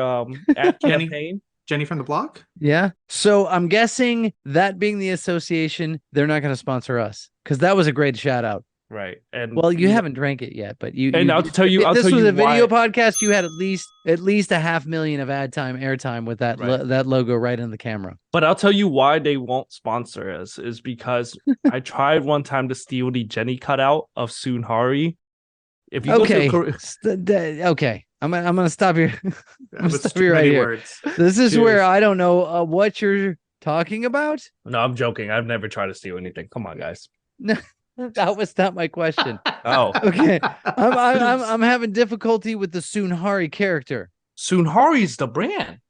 C: ad campaign.
A: Jenny from the block?
B: Yeah. So I'm guessing that being the association, they're not going to sponsor us because that was a great shout out.
C: Right. And
B: well, you haven't drank it yet, but
C: I'll tell you,
B: if this was a video
C: why.
B: podcast, you had at least 500,000 of airtime with that that logo right in the camera.
C: But I'll tell you why they won't sponsor us is because I tried one time to steal the Jenny cutout of Sunhari. If you
B: okay, I'm gonna stop you. I'm gonna stop you right here.
A: Words.
B: This is where I don't know what you're talking about.
C: No, I'm joking. I've never tried to steal anything. Come on, guys.
B: No. That was not my question.
C: Oh,
B: okay. I'm having difficulty with the Sunhari character.
C: Sunhari's the brand.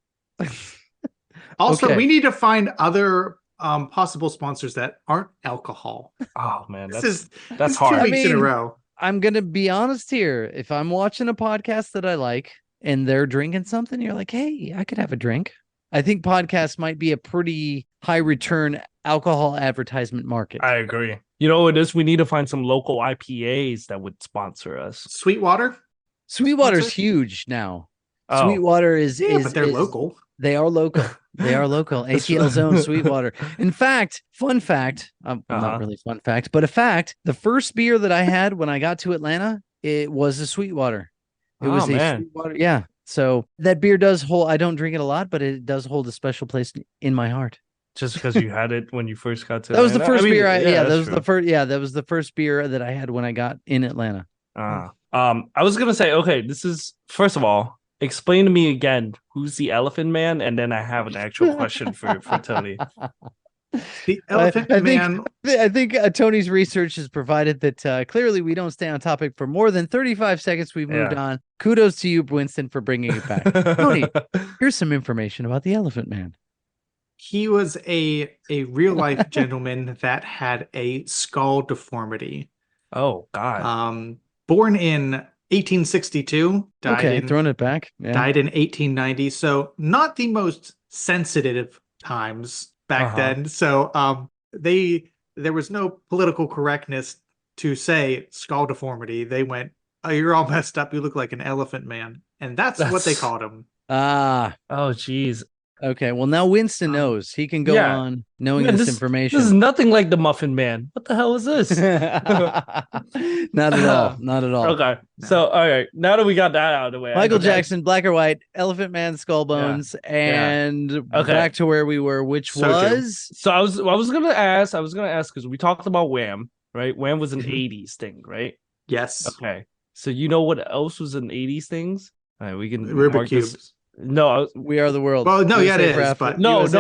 A: Also, we need to find other possible sponsors that aren't alcohol.
C: Oh man,
A: that's 2
C: hard.
A: weeks in a row.
B: I'm gonna be honest here. If I'm watching a podcast that I like and they're drinking something, you're like, hey, I could have a drink. I think podcasts might be a pretty high return alcohol advertisement market.
C: I agree. You know what it is? We need to find some local IPAs that would sponsor us.
B: Sweetwater's huge now. Oh. Sweetwater
A: but they're local.
B: They are local. They are local. ATL Zone Sweetwater. In fact, fun fact, not really fun fact, but a fact, the first beer that I had when I got to Atlanta, it was a Sweetwater. It was a Sweetwater. Yeah. So that beer does hold, I don't drink it a lot, but it does hold a special place in my heart.
C: Just because you had it when you first got to
B: Atlanta? That was the first beer. That was the first beer that I had when I got in Atlanta.
C: I was gonna say, okay, this is first of all, explain to me again who's the Elephant Man, and then I have an actual question for Tony.
A: The Elephant Man.
B: I think Tony's research has provided that clearly we don't stay on topic for more than 35 seconds. We've moved on. Kudos to you, Winston, for bringing it back. Tony, here's some information about the Elephant Man.
A: He was a real life gentleman that had a skull deformity.
C: Oh God.
A: Born in 1862.
B: Throwing it back. Yeah.
A: Died in 1890. So not the most sensitive times back then. So there was no political correctness to say skull deformity. They went, oh, you're all messed up. You look like an elephant man. And that's what they called him.
C: Oh, geez.
B: Okay, well now Winston knows. He can go on knowing this information.
C: This is nothing like the Muffin Man. What the hell is this?
B: Not at all. Not at all.
C: Okay, so all right. Now that we got that out of the way,
B: Michael Jackson, Black or White, Elephant Man, Skull Bones, and back to where we were, which was.
C: So I was gonna ask because we talked about Wham, right? Wham was an '80s thing, right?
A: Yes.
C: Okay. So you know what else was an '80s things? All right, we can
A: Rubik's Cubes.
C: No,
B: We Are the World.
A: Well, no, yeah, it is. But
C: I was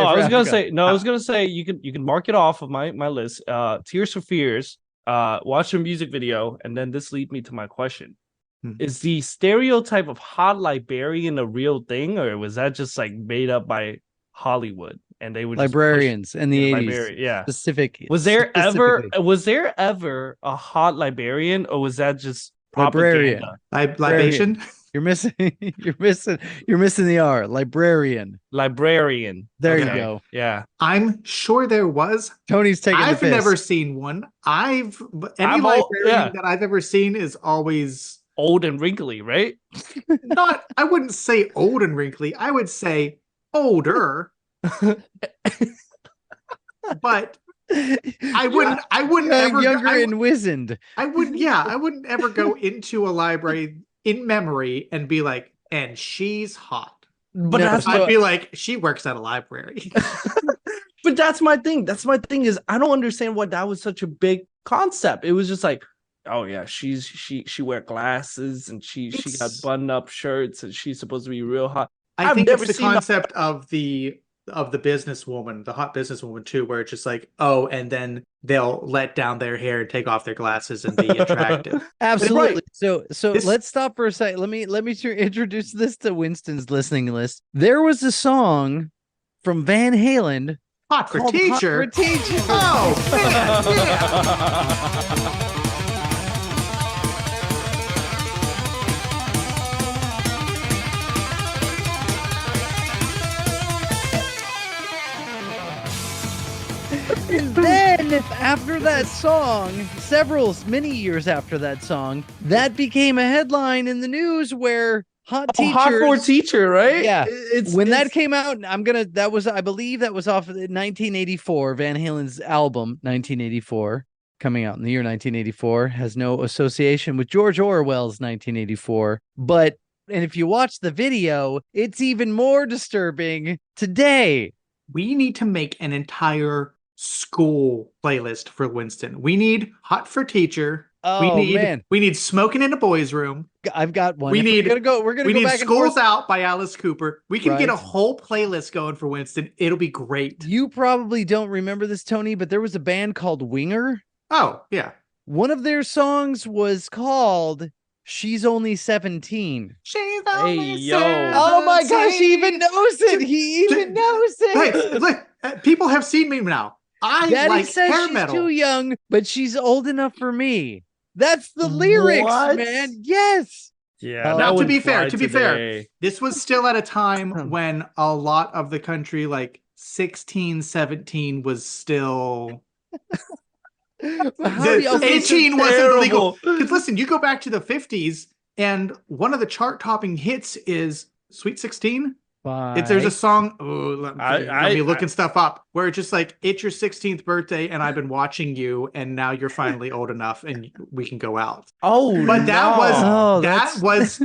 C: gonna say you can mark it off of my list. Tears for Fears. Watch the music video, and then this leads me to my question: Is the stereotype of hot librarian a real thing, or was that just like made up by Hollywood? And they would
B: Librarians in the 80s.
C: Yeah.
B: Specific.
C: Was there ever a hot librarian, or was that just propaganda?
A: Libation?
B: You're missing the R. Librarian. There you go.
C: Yeah.
A: I'm sure there was.
B: Tony's taking
A: I've never seen one. Any librarian that I've ever seen is always
C: old and wrinkly, right?
A: I wouldn't say old and wrinkly. I would say older. But I wouldn't ever
B: younger and wizened.
A: I wouldn't ever go into a library in memory and be like, and she's hot.
C: But
A: I'd be like, she works at a library.
C: But that's my thing. That's my thing is I don't understand why that was such a big concept. It was just like, oh yeah, she wear glasses and she got button up shirts and she's supposed to be real hot.
A: I think it's the concept of the businesswoman, the hot businesswoman too, where it's just like, oh, and then they'll let down their hair and take off their glasses and be attractive.
B: Absolutely. Right. So let's stop for a second. Let me introduce this to Winston's listening list. There was a song from Van Halen,
A: Hot for Teacher.
B: Hot for Teacher.
A: Oh man, yeah.
B: And then after that song, many years after that song, that became a headline in the news where hot
C: for teacher, right?
B: Yeah. That came out, I believe that was off of 1984, Van Halen's album, 1984, coming out in the year 1984, has no association with George Orwell's 1984. And if you watch the video, it's even more disturbing today.
A: We need to make an entire school playlist for Winston. We need Hot for Teacher.
B: Oh,
A: we need Smoking in a Boys Room.
B: I've got one.
A: We're gonna go back School's
B: and
A: Out by Alice Cooper. We can get a whole playlist going for Winston. It'll be great.
B: You probably don't remember this, Tony, but there was a band called Winger.
A: Oh, yeah.
B: One of their songs was called She's Only 17.
A: She's only 17.
B: Oh my gosh, he even knows it. He even knows it.
A: Hey, look, people have seen me now.
B: Daddy
A: like
B: says
A: hair
B: she's
A: metal.
B: Too young, but she's old enough for me. That's the lyrics, man. Yes.
C: Yeah.
A: Now, to be fair, this was still at a time when a lot of the country, like 16, 17, was still. 18 wasn't legal. Because listen, you go back to the 50s, and one of the chart-topping hits is Sweet 16. There's a song. Oh, let me looking stuff up where it's just like, it's your 16th birthday, and I've been watching you, and now you're finally old enough, and we can go out.
C: Oh,
A: but that was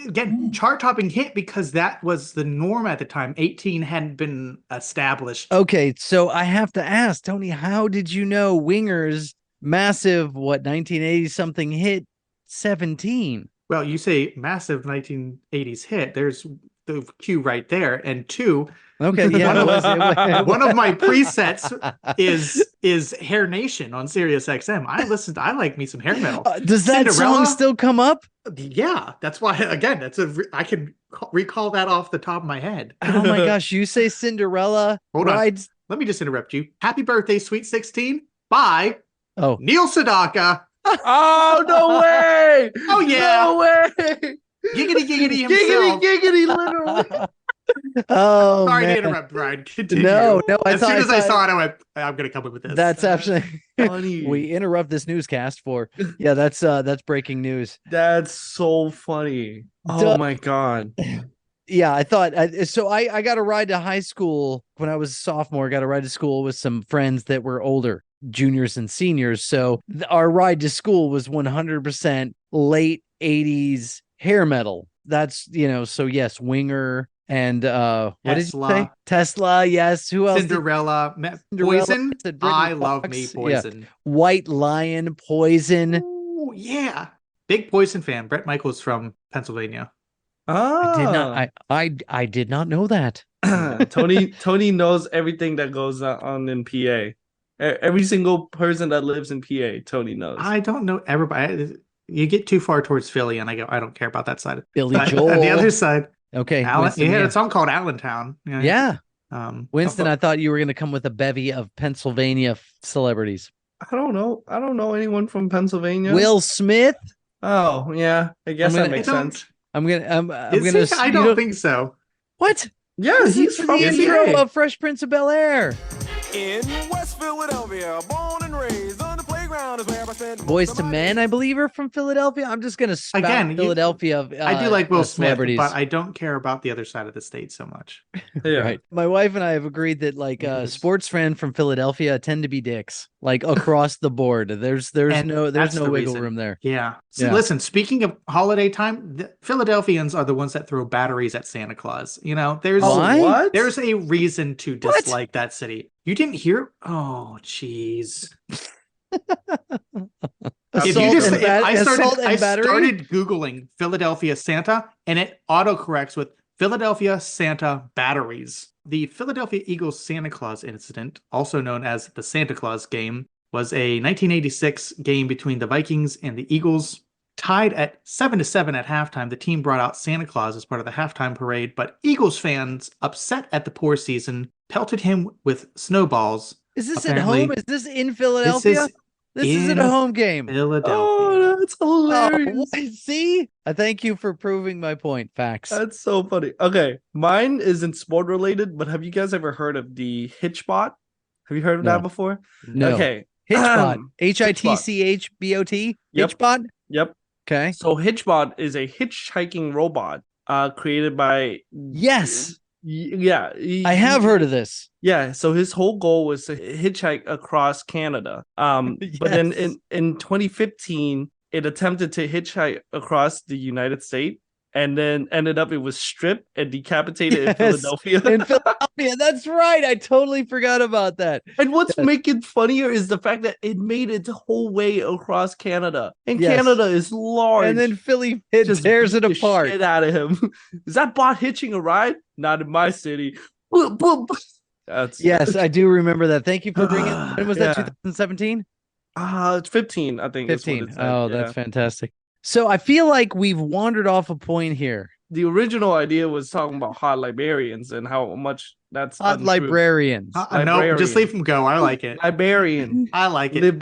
A: again chart-topping hit because that was the norm at the time. 18 hadn't been established.
B: Okay, so I have to ask Tony, how did you know Winger's massive 1980 something hit 17?
A: Well, you say massive 1980s hit. There's the cue right there, and two.
B: Okay, yeah.
A: One of my presets is Hair Nation on Sirius XM. I like me some hair metal.
B: Does that song still come up?
A: Yeah, that's why. Again, I can recall that off the top of my head.
B: Oh my gosh, you say Cinderella?
A: Hold on. Let me just interrupt you. Happy birthday, Sweet 16 by Neil Sedaka.
C: Oh no way!
A: Oh yeah!
C: No way!
A: Giggity himself.
C: Giggity, literally.
B: Oh,
A: sorry to interrupt, Brian. Continue.
B: No.
A: As soon as I saw it, I went, I'm going to come up with this.
B: That's absolutely funny. We interrupt this newscast for, that's breaking news.
C: That's so funny. Oh my God.
B: Yeah, I thought, so I got a ride to high school when I was a sophomore, got a ride to school with some friends that were older, juniors and seniors. So our ride to school was 100% late 80s hair metal. That's, so yes, Winger and what did you say? Tesla, yes. Who else?
A: Cinderella, Poison. I love me Poison.
B: Yeah. White Lion, Poison.
A: Oh yeah, big Poison fan. Brett Michaels from Pennsylvania.
B: Oh, I did not know that.
C: Tony knows everything that goes on in PA. Every single person that lives in PA, Tony knows.
A: I don't know everybody. You get too far towards Philly, and I don't care about that side.
B: Billy Joel.
A: On the other side,
B: okay.
A: Winston, a song called Allentown.
B: Yeah. Winston, I thought you were going to come with a bevy of Pennsylvania celebrities.
C: I don't know anyone from Pennsylvania.
B: Will Smith.
C: Oh yeah, I guess that makes sense.
A: I don't think so.
B: What?
C: Yeah, he's from
B: the intro of Fresh Prince of Bel-Air.
I: In West Philadelphia, born and raised on the playground is where I spent
B: Boys to Men, I believe, are from Philadelphia. I'm just gonna spout Philadelphia.
A: I do like Will Smith,
B: celebrities.
A: but I don't care about the other side of the state so much.
C: Yeah.
B: Right. My wife and I have agreed that like sports fans from Philadelphia tend to be dicks, like across the board. There's no wiggle room there.
A: Yeah. So listen, speaking of holiday time, the Philadelphians are the ones that throw batteries at Santa Claus. You know, there's a reason to dislike that city. You didn't hear? Oh, jeez. I started Googling Philadelphia Santa, and it autocorrects with Philadelphia Santa batteries. The Philadelphia Eagles Santa Claus incident, also known as the Santa Claus game, was a 1986 game between the Vikings and the Eagles. Tied at 7-7 at halftime, the team brought out Santa Claus as part of the halftime parade, but Eagles fans, upset at the poor season, pelted him with snowballs.
B: Is this at home? Is this in Philadelphia? This isn't a home game.
A: Philadelphia.
C: Oh, that's hilarious.
B: See? I thank you for proving my point. Facts.
C: That's so funny. Okay, mine isn't sport related, but have you guys ever heard of the Hitchbot? Have you heard of that before?
B: No.
C: Okay.
B: Hitchbot. Hitchbot.
C: Yep.
B: Hitchbot?
C: Yep.
B: Okay.
C: So Hitchbot is a hitchhiking robot created by...
B: Yes.
C: Yeah.
B: I have heard of this.
C: Yeah. So his whole goal was to hitchhike across Canada. But then in 2015, it attempted to hitchhike across the United States. And then ended up, it was stripped and decapitated in Philadelphia.
B: In Philadelphia, that's right. I totally forgot about that.
C: And what's making funnier is the fact that it made it the whole way across Canada. And Canada is large.
B: And then Philly just tears it apart.
C: Shit out of him. Is that bot hitching a ride? Not in my city.
B: Yes, I do remember that. Thank you for bringing it. When was that, 2017?
C: It's 15, I think.
B: 15. That's fantastic. So I feel like we've wandered off a point here.
C: The original idea was talking about hot librarians and how much that's
B: hot
C: untrue.
B: Librarians.
A: No, just leave them go. I like it.
C: Librarian.
A: I like it.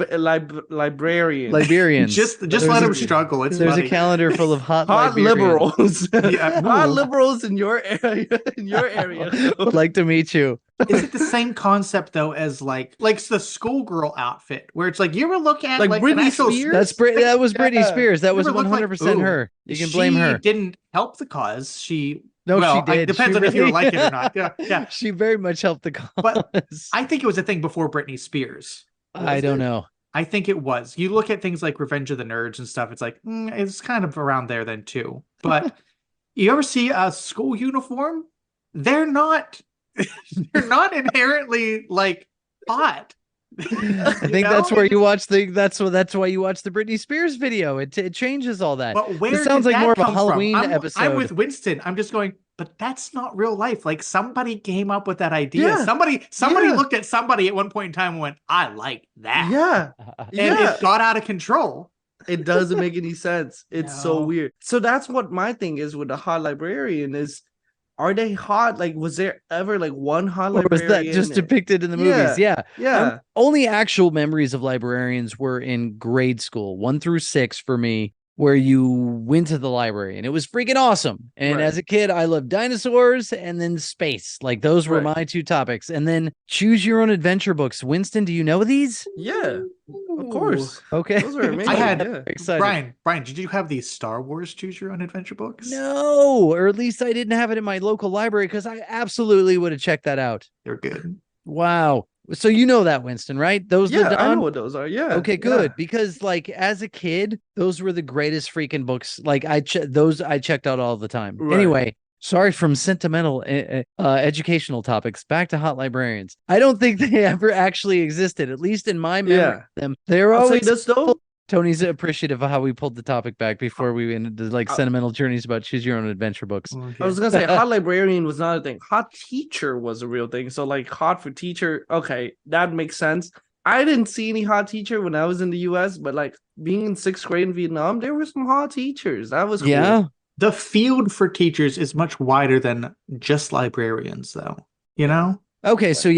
C: Librarian.
B: Librarians.
A: Just let them struggle.
B: There's a calendar full of hot
C: liberals. Hot liberals in your area.
B: Would like to meet you.
A: Is it the same concept though as like the schoolgirl outfit where it's like you ever look at like
C: Britney Spears?
B: That was Britney Spears. That was 100% her. You can blame her.
A: She didn't help the cause. She
B: did.
A: It depends on if you like it or not. Yeah.
B: She very much helped the cause.
A: But I think it was a thing before Britney Spears.
B: I don't know.
A: I think it was. You look at things like Revenge of the Nerds and stuff. It's like it's kind of around there then too. But you ever see a school uniform? They're not inherently like hot.
B: I think that's where you watch that's why you watch the Britney Spears video. It changes all that.
A: But where
B: it sounds like more of a Halloween episode.
A: I'm with Winston. I'm just going, but that's not real life. Like somebody came up with that idea. Yeah. Somebody looked at somebody at one point in time and went, I like that.
C: Yeah.
A: And it got out of control.
C: It doesn't make any sense. It's so weird. So that's what my thing is with the hot librarian is, are they hot? Like, was there ever like one hot librarian?
B: Or was that just depicted in the movies?
C: Yeah.
B: Only actual memories of librarians were in grade school, 1 through 6 for me, where you went to the library and it was freaking awesome. And as a kid, I loved dinosaurs and then space. Like those were my 2 topics. And then choose your own adventure books. Winston, do you know these?
C: Yeah, of course.
B: Okay.
C: Those are amazing.
A: I had excited. Brian, did you have these Star Wars choose your own adventure books?
B: No, or at least I didn't have it in my local library because I absolutely would have checked that out.
A: They're good.
B: Wow. So you know that, Winston, right? Those
C: I know what those are. Yeah.
B: Okay, good. Because like as a kid, those were the greatest freaking books. Like I checked out all the time. Right. Anyway, sorry from sentimental educational topics back to hot librarians. I don't think they ever actually existed, at least in my memory of them. They're always
C: this though.
B: Tony's appreciative of how we pulled the topic back before we went into like sentimental journeys about choose your own adventure books.
C: Okay. I was gonna say hot librarian was not a thing. Hot teacher was a real thing. So like hot for teacher, okay, that makes sense. I didn't see any hot teacher when I was in the US, but like being in 6th grade in Vietnam, there were some hot teachers. That was cool.
B: Yeah.
A: The field for teachers is much wider than just librarians, though. You know?
B: Okay, so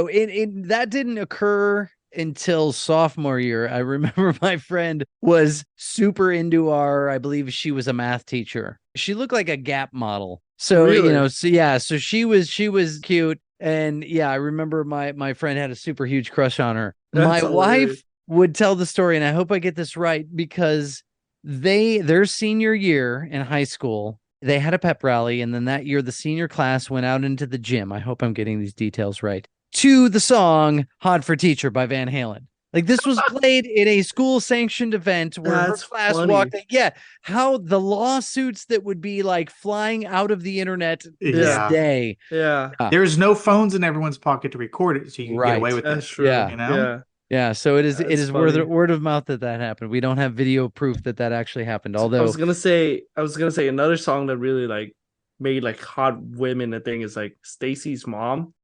B: it that didn't occur until sophomore year. I remember my friend was super into I believe she was a math teacher. She looked like a Gap model. So,
C: really?
B: So she was cute. And yeah, I remember my friend had a super huge crush on her. My wife would tell the story, and I hope I get this right, because their senior year in high school, they had a pep rally, and then that year the senior class went out into the gym. I hope I'm getting these details right. To the song Hot for Teacher by Van Halen. Like, this was played in a school-sanctioned event where her class walked in. Yeah, how the lawsuits that would be like flying out of the internet this day.
C: Yeah.
A: There's no phones in everyone's pocket to record it, so you can get away with
C: That's
A: it.
C: true.
A: You know?
B: Yeah. So it is word of mouth that happened. We don't have video proof that actually happened. Although
C: I was gonna say another song that really like made like hot women a thing is like Stacy's mom.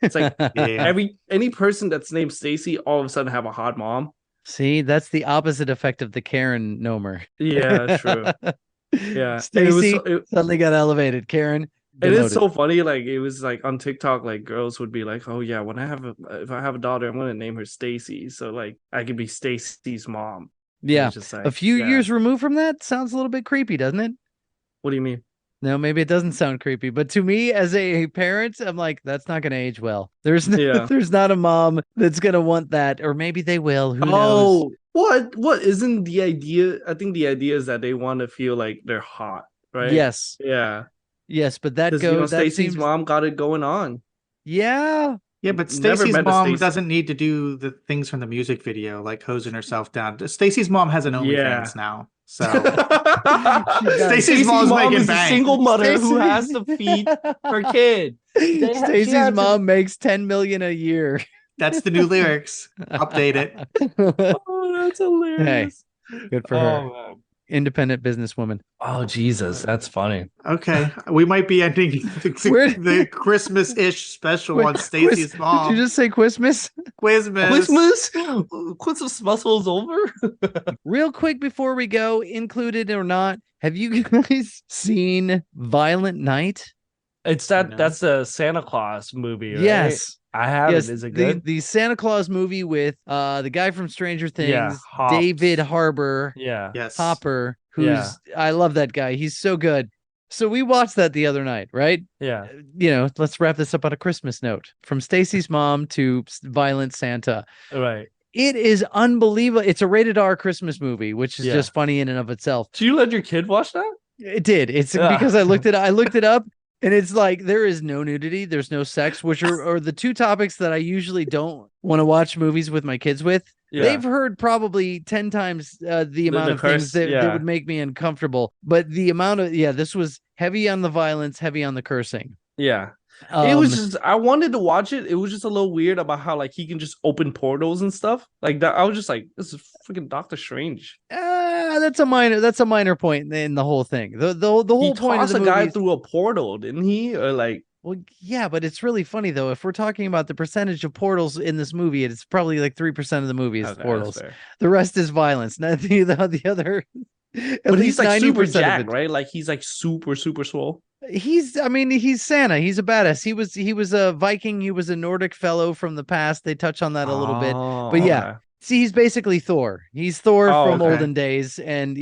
C: It's like any person that's named Stacy all of a sudden have a hot mom.
B: See, that's the opposite effect of the Karen Nomer.
C: Yeah, true. Yeah,
B: Stacy suddenly got elevated. Karen.
C: It is so funny. Like, it was like on TikTok, like girls would be like, "Oh yeah, if I have a daughter, I'm gonna name her Stacy, so like I could be Stacy's mom."
B: Yeah,
C: just like,
B: a few years removed from that sounds a little bit creepy, doesn't it?
C: What do you mean?
B: No, maybe it doesn't sound creepy, but to me as a parent, I'm like, that's not going to age well. There's not a mom that's going to want that, or maybe they will. Who knows?
C: What isn't the idea? I think the idea is that they want to feel like they're hot, right?
B: Yes.
C: Yeah.
B: Yes, but that goes.
C: Stacy's mom got it going on.
B: Yeah.
A: Yeah, but Stacy's mom doesn't need to do the things from the music video, like hosing herself down. Stacy's mom has an OnlyFans now. So Stacy's mom's making
C: is a single mother who has to feed her kid.
B: Stacy's mom makes $10 million a year.
A: That's the new lyrics. Update it.
C: Oh, that's hilarious.
B: Hey, good for her. Man. Independent businesswoman.
C: Oh, Jesus, that's funny.
A: Okay, we might be ending the Christmas-ish special on Stacy's mom.
B: Did you just say Christmas?
C: Christmas special is over.
B: Real quick before we go, included or not, have you guys seen Violent Night?
C: That's a Santa Claus movie, right?
B: Yes.
C: I haven't. Yes, is it good?
B: The Santa Claus movie with the guy from Stranger Things, David Harbour.
C: Yeah.
A: Yes.
B: Hopper, I love that guy. He's so good. So we watched that the other night, right?
C: Yeah.
B: Let's wrap this up on a Christmas note. From Stacy's mom to Violent Santa.
C: Right.
B: It is unbelievable. It's a rated R Christmas movie, which is just funny in and of itself.
C: Do you let your kid watch that?
B: It did. It's because I looked it up. And it's like, there is no nudity, there's no sex, which are the two topics that I usually don't want to watch movies with my kids with. Yeah. They've heard probably 10 times the amount of things that would make me uncomfortable. But the amount of, this was heavy on the violence, heavy on the cursing.
C: Yeah. It was just, I wanted to watch it. It was just a little weird about how like he can just open portals and stuff like that. I was just like, this is freaking Doctor Strange.
B: That's a minor point in the whole thing. The whole point of the movie.
C: A guy through a portal, didn't he? Or like,
B: well, yeah, but it's really funny though. If we're talking about the percentage of portals in this movie, it's probably like 3% of the movie is portals. The rest is violence. Not the other.
C: But he's like super jacked, right? Like he's like super swole.
B: He's Santa. He's a badass. He was a Viking. He was a Nordic fellow from the past. They touch on that a little bit, but yeah. Okay. See, he's basically Thor. He's Thor from olden days, and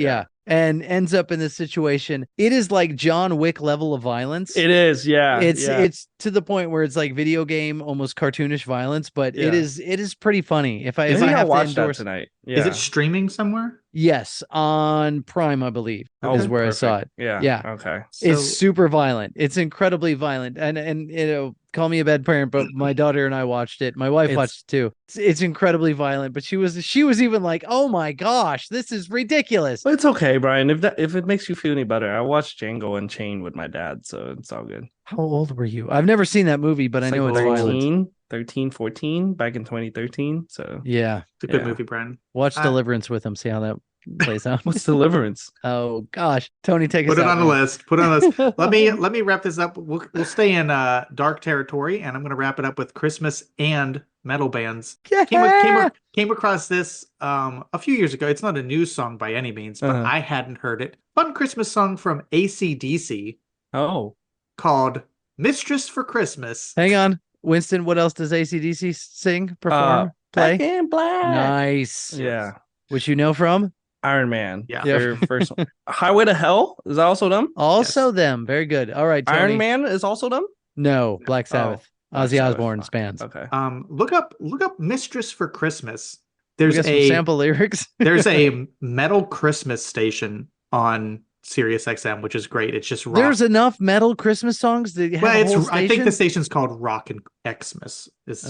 B: and ends up in this situation. It is like John Wick level of violence.
C: It is, yeah.
B: It's to the point where it's like video game, almost cartoonish violence, but it is pretty funny. If I have
C: watch
B: to endorse
C: that tonight,
A: is it streaming somewhere?
B: Yes, on Prime, I believe, is where I saw it.
C: Yeah. Okay.
B: It's super violent. It's incredibly violent, and call me a bad parent, but my daughter and I watched it. My wife watched it too. It's incredibly violent, but she was even like, "Oh my gosh, this is ridiculous."
C: But it's okay, Brian. If it makes you feel any better, I watched Django Unchained with my dad, so it's all good.
B: How old were you? I've never seen that movie, but I know it's violent.
C: 13, 14, back in 2013. So
B: yeah,
A: it's a good movie, Brian.
B: Watch Deliverance with him. See how that plays out.
C: What's Deliverance?
B: Oh gosh, Tony, take us out.
A: Put it on the list. Put it on the list. Let me wrap this up. We'll stay in dark territory, and I'm going to wrap it up with Christmas and metal bands.
B: Yeah.
A: Came across this a few years ago. It's not a new song by any means, but I hadn't heard it. Fun Christmas song from AC/DC.
C: Oh,
A: called "Mistress for Christmas."
B: Hang on, Winston. What else does AC/DC sing, perform, play?
C: Back in Black.
B: Nice.
C: Yeah.
B: Which you know from
C: Iron Man.
A: Yeah.
C: Their first one. Highway to Hell is that also them?
B: Also them. Very good. All right, Tony.
C: Iron Man is also them?
B: No, Black Sabbath. Ozzy Osbourne's bands.
C: Okay.
A: Look up "Mistress for Christmas." There's
B: some sample lyrics.
A: There's a metal Christmas station on Sirius XM, which is great. It's just rock.
B: There's enough metal Christmas songs that have a whole station?
A: I think the station's called Rock and Xmas. Is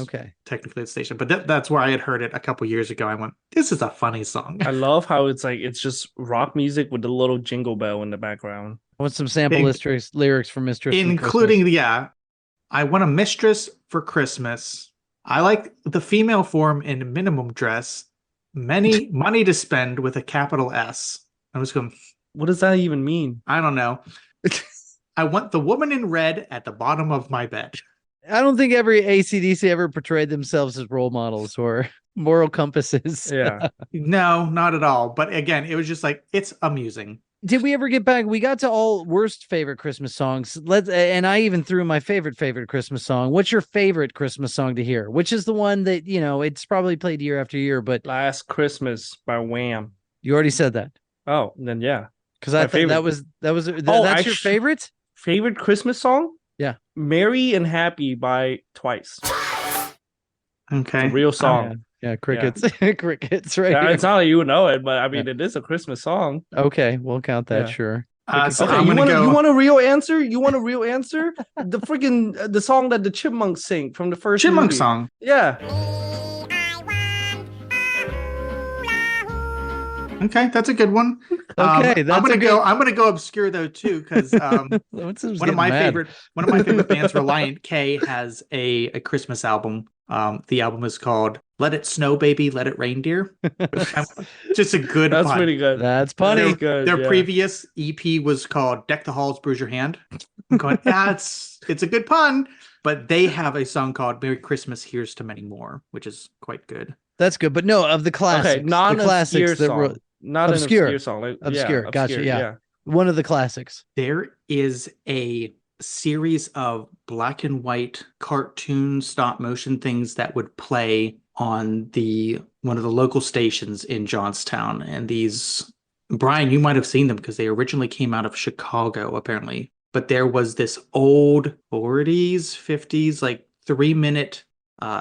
A: technically the station, but that's where I had heard it a couple years ago. I went, this is a funny song.
C: I love how it's just rock music with a little jingle bell in the background.
B: I want some sample lyrics from Mistress,
A: including I want a mistress for Christmas. I like the female form in minimum dress. Many money to spend with a capital S. I was going,
C: what does that even mean?
A: I don't know. I want the woman in red at the bottom of my bed.
B: I don't think every AC/DC ever portrayed themselves as role models or moral compasses.
C: Yeah.
A: No, not at all. But again, it was just like, it's amusing.
B: Did we ever get back? We got to all worst favorite Christmas songs. And I even threw my favorite Christmas song. What's your favorite Christmas song to hear? Which is the one that, it's probably played year after year, but
C: Last Christmas by Wham.
B: You already said that.
C: Oh, then yeah.
B: Because I thought that's your favorite?
C: Favorite Christmas song?
B: Yeah.
C: Merry and Happy by Twice.
A: Okay.
C: Real song.
B: Yeah, crickets. Yeah. Crickets, right?
C: Yeah, it's not like you would know it, but I mean, it is a Christmas song.
B: Okay, we'll count that, sure.
A: So
C: okay, you want a real answer? You want a real answer? The freaking the song that the Chipmunks sing from the first
A: Chipmunk
C: movie.
A: song.
C: Yeah.
A: Okay, that's a good one.
B: Okay,
A: I'm gonna go obscure though too, because one of my favorite bands, Reliant K, has a Christmas album. The album is called "Let It Snow, Baby, Let It Reindeer." Just a good.
C: That's
A: pun.
C: pretty good.
B: That's funny.
A: Their previous EP was called "Deck the Halls, Bruise Your Hand." I'm going, it's a good pun, but they have a song called "Merry Christmas, Here's to Many More," which is quite good.
B: That's good, but no, of the classics.
C: Okay, not
B: the classics
C: song. Not
B: obscure.
C: an obscure song. Like,
B: obscure.
C: Yeah,
B: Gotcha.
C: obscure,
B: Yeah. One of the classics.
A: There is a series of black and white cartoon stop motion things that would play on one of the local stations in Johnstown. And these, Brian, you might have seen them because they originally came out of Chicago, apparently. But there was this old 40s, 50s, like 3-minute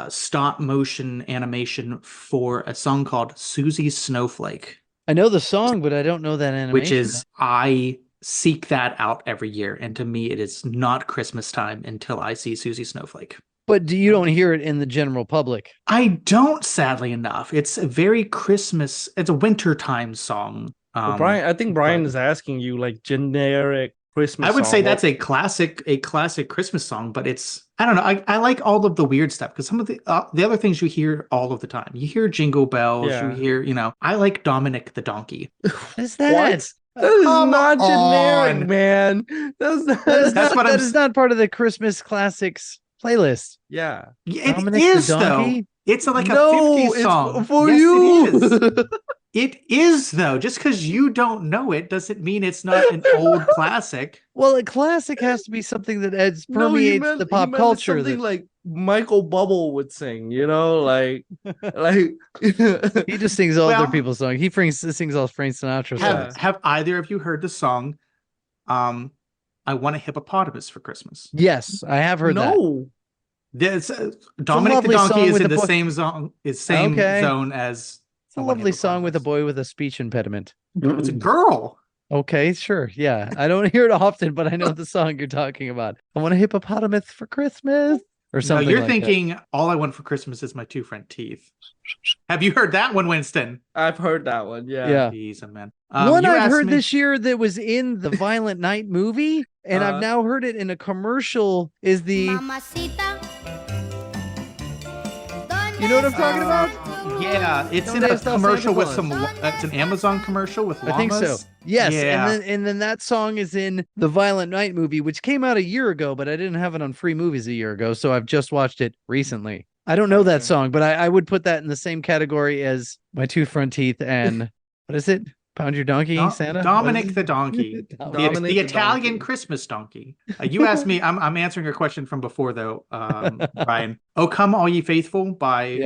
A: stop motion animation for a song called Susie's Snowflake.
B: I know the song, but I don't know that animation.
A: Which is, I seek that out every year. And to me, it is not Christmas time until I see Susie Snowflake.
B: But you don't hear it in the general public?
A: I don't, sadly enough. It's a very Christmas, it's a wintertime song.
C: Well, Brian, I think Brian is asking you like generic Christmas
A: I would
C: song.
A: say that's a classic Christmas song, but I don't know. I like all of the weird stuff because some of the other things you hear all of the time. You hear Jingle Bells. Yeah. You hear, I like Dominic the Donkey.
B: What is that? What?
C: That is not generic, man.
B: That is not part of the Christmas classics playlist.
C: Yeah.
A: It is, though. It's like a 50s song.
C: For you.
A: It is. It is, though. Just because you don't know it doesn't mean it's not an old classic.
B: Well, a classic has to be something that permeates the pop culture.
C: Something like Michael Bublé would sing, like
B: he just sings other people's songs. He sings all Frank Sinatra songs.
A: Have either of you heard the song? I Want a Hippopotamus for Christmas.
B: Yes, I have heard that.
C: No.
A: There's Dominic the Donkey is in the same zone. Zone as.
B: It's a lovely song with a boy with a speech impediment.
A: It's a girl.
B: Okay, sure. Yeah. I don't hear it often, but I know the song you're talking about. I want a hippopotamus for Christmas or something.
A: No, you're thinking all I want for Christmas is my 2 front teeth. Have you heard that one, Winston?
C: I've heard that one. Yeah.
A: Jeez, man.
B: One I've heard this year that was in the Violent Night movie, and I've now heard it in a commercial is the... Mamacita. You know what I'm talking about?
A: Yeah, it's in a commercial with it's an Amazon commercial with llamas.
B: I think so. Yes, yeah. and then that song is in the Violent Night movie, which came out a year ago, but I didn't have it on Free Movies a year ago, so I've just watched it recently. I don't know that song, but I would put that in the same category as My 2 Front Teeth and what is it? Pound Your Donkey, Santa?
A: Dominic the Donkey. the Italian Christmas donkey. You asked me, I'm answering your question from before, though, Brian. Oh, Come All Ye Faithful by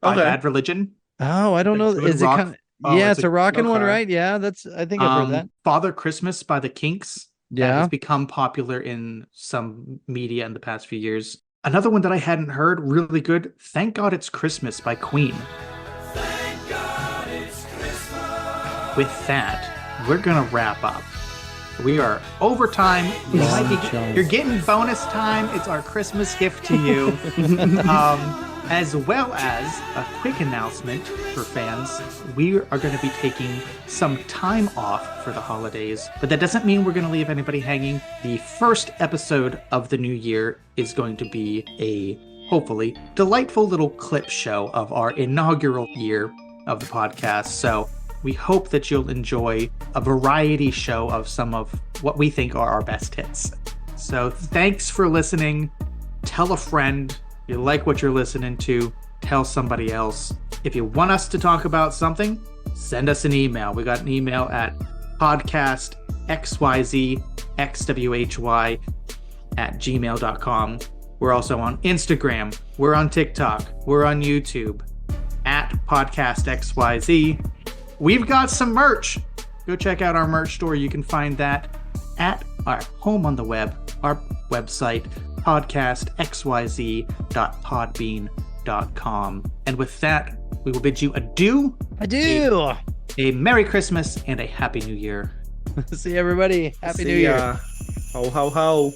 A: Bad Religion.
B: Oh, I don't know. Is it kind of... it's a rockin' one, right? Yeah, I think I've heard that.
A: Father Christmas by the Kinks.
B: Yeah.
A: That has become popular in some media in the past few years. Another one that I hadn't heard, really good, Thank God It's Christmas by Queen.
H: Thank
A: with that, we're going to wrap up. We are overtime. You're getting bonus time. It's our Christmas gift to you. As well as a quick announcement for fans. We are going to be taking some time off for the holidays, but that doesn't mean we're going to leave anybody hanging. The first episode of the new year is going to be a, hopefully, delightful little clip show of our inaugural year of the podcast. So we hope that you'll enjoy a variety show of some of what we think are our best hits. So thanks for listening. Tell a friend. If you like what you're listening to, tell somebody else. If you want us to talk about something, send us an email. We got an email at podcastxyzxwhy@gmail.com. We're also on Instagram. We're on TikTok. We're on YouTube at podcastxyz. We've got some merch. Go check out our merch store. You can find that at our home on the web, our website, podcastxyz.podbean.com. And with that, we will bid you adieu.
B: Adieu.
A: A Merry Christmas and a Happy New Year.
B: See everybody. Happy New Year.
C: Ho, ho, ho.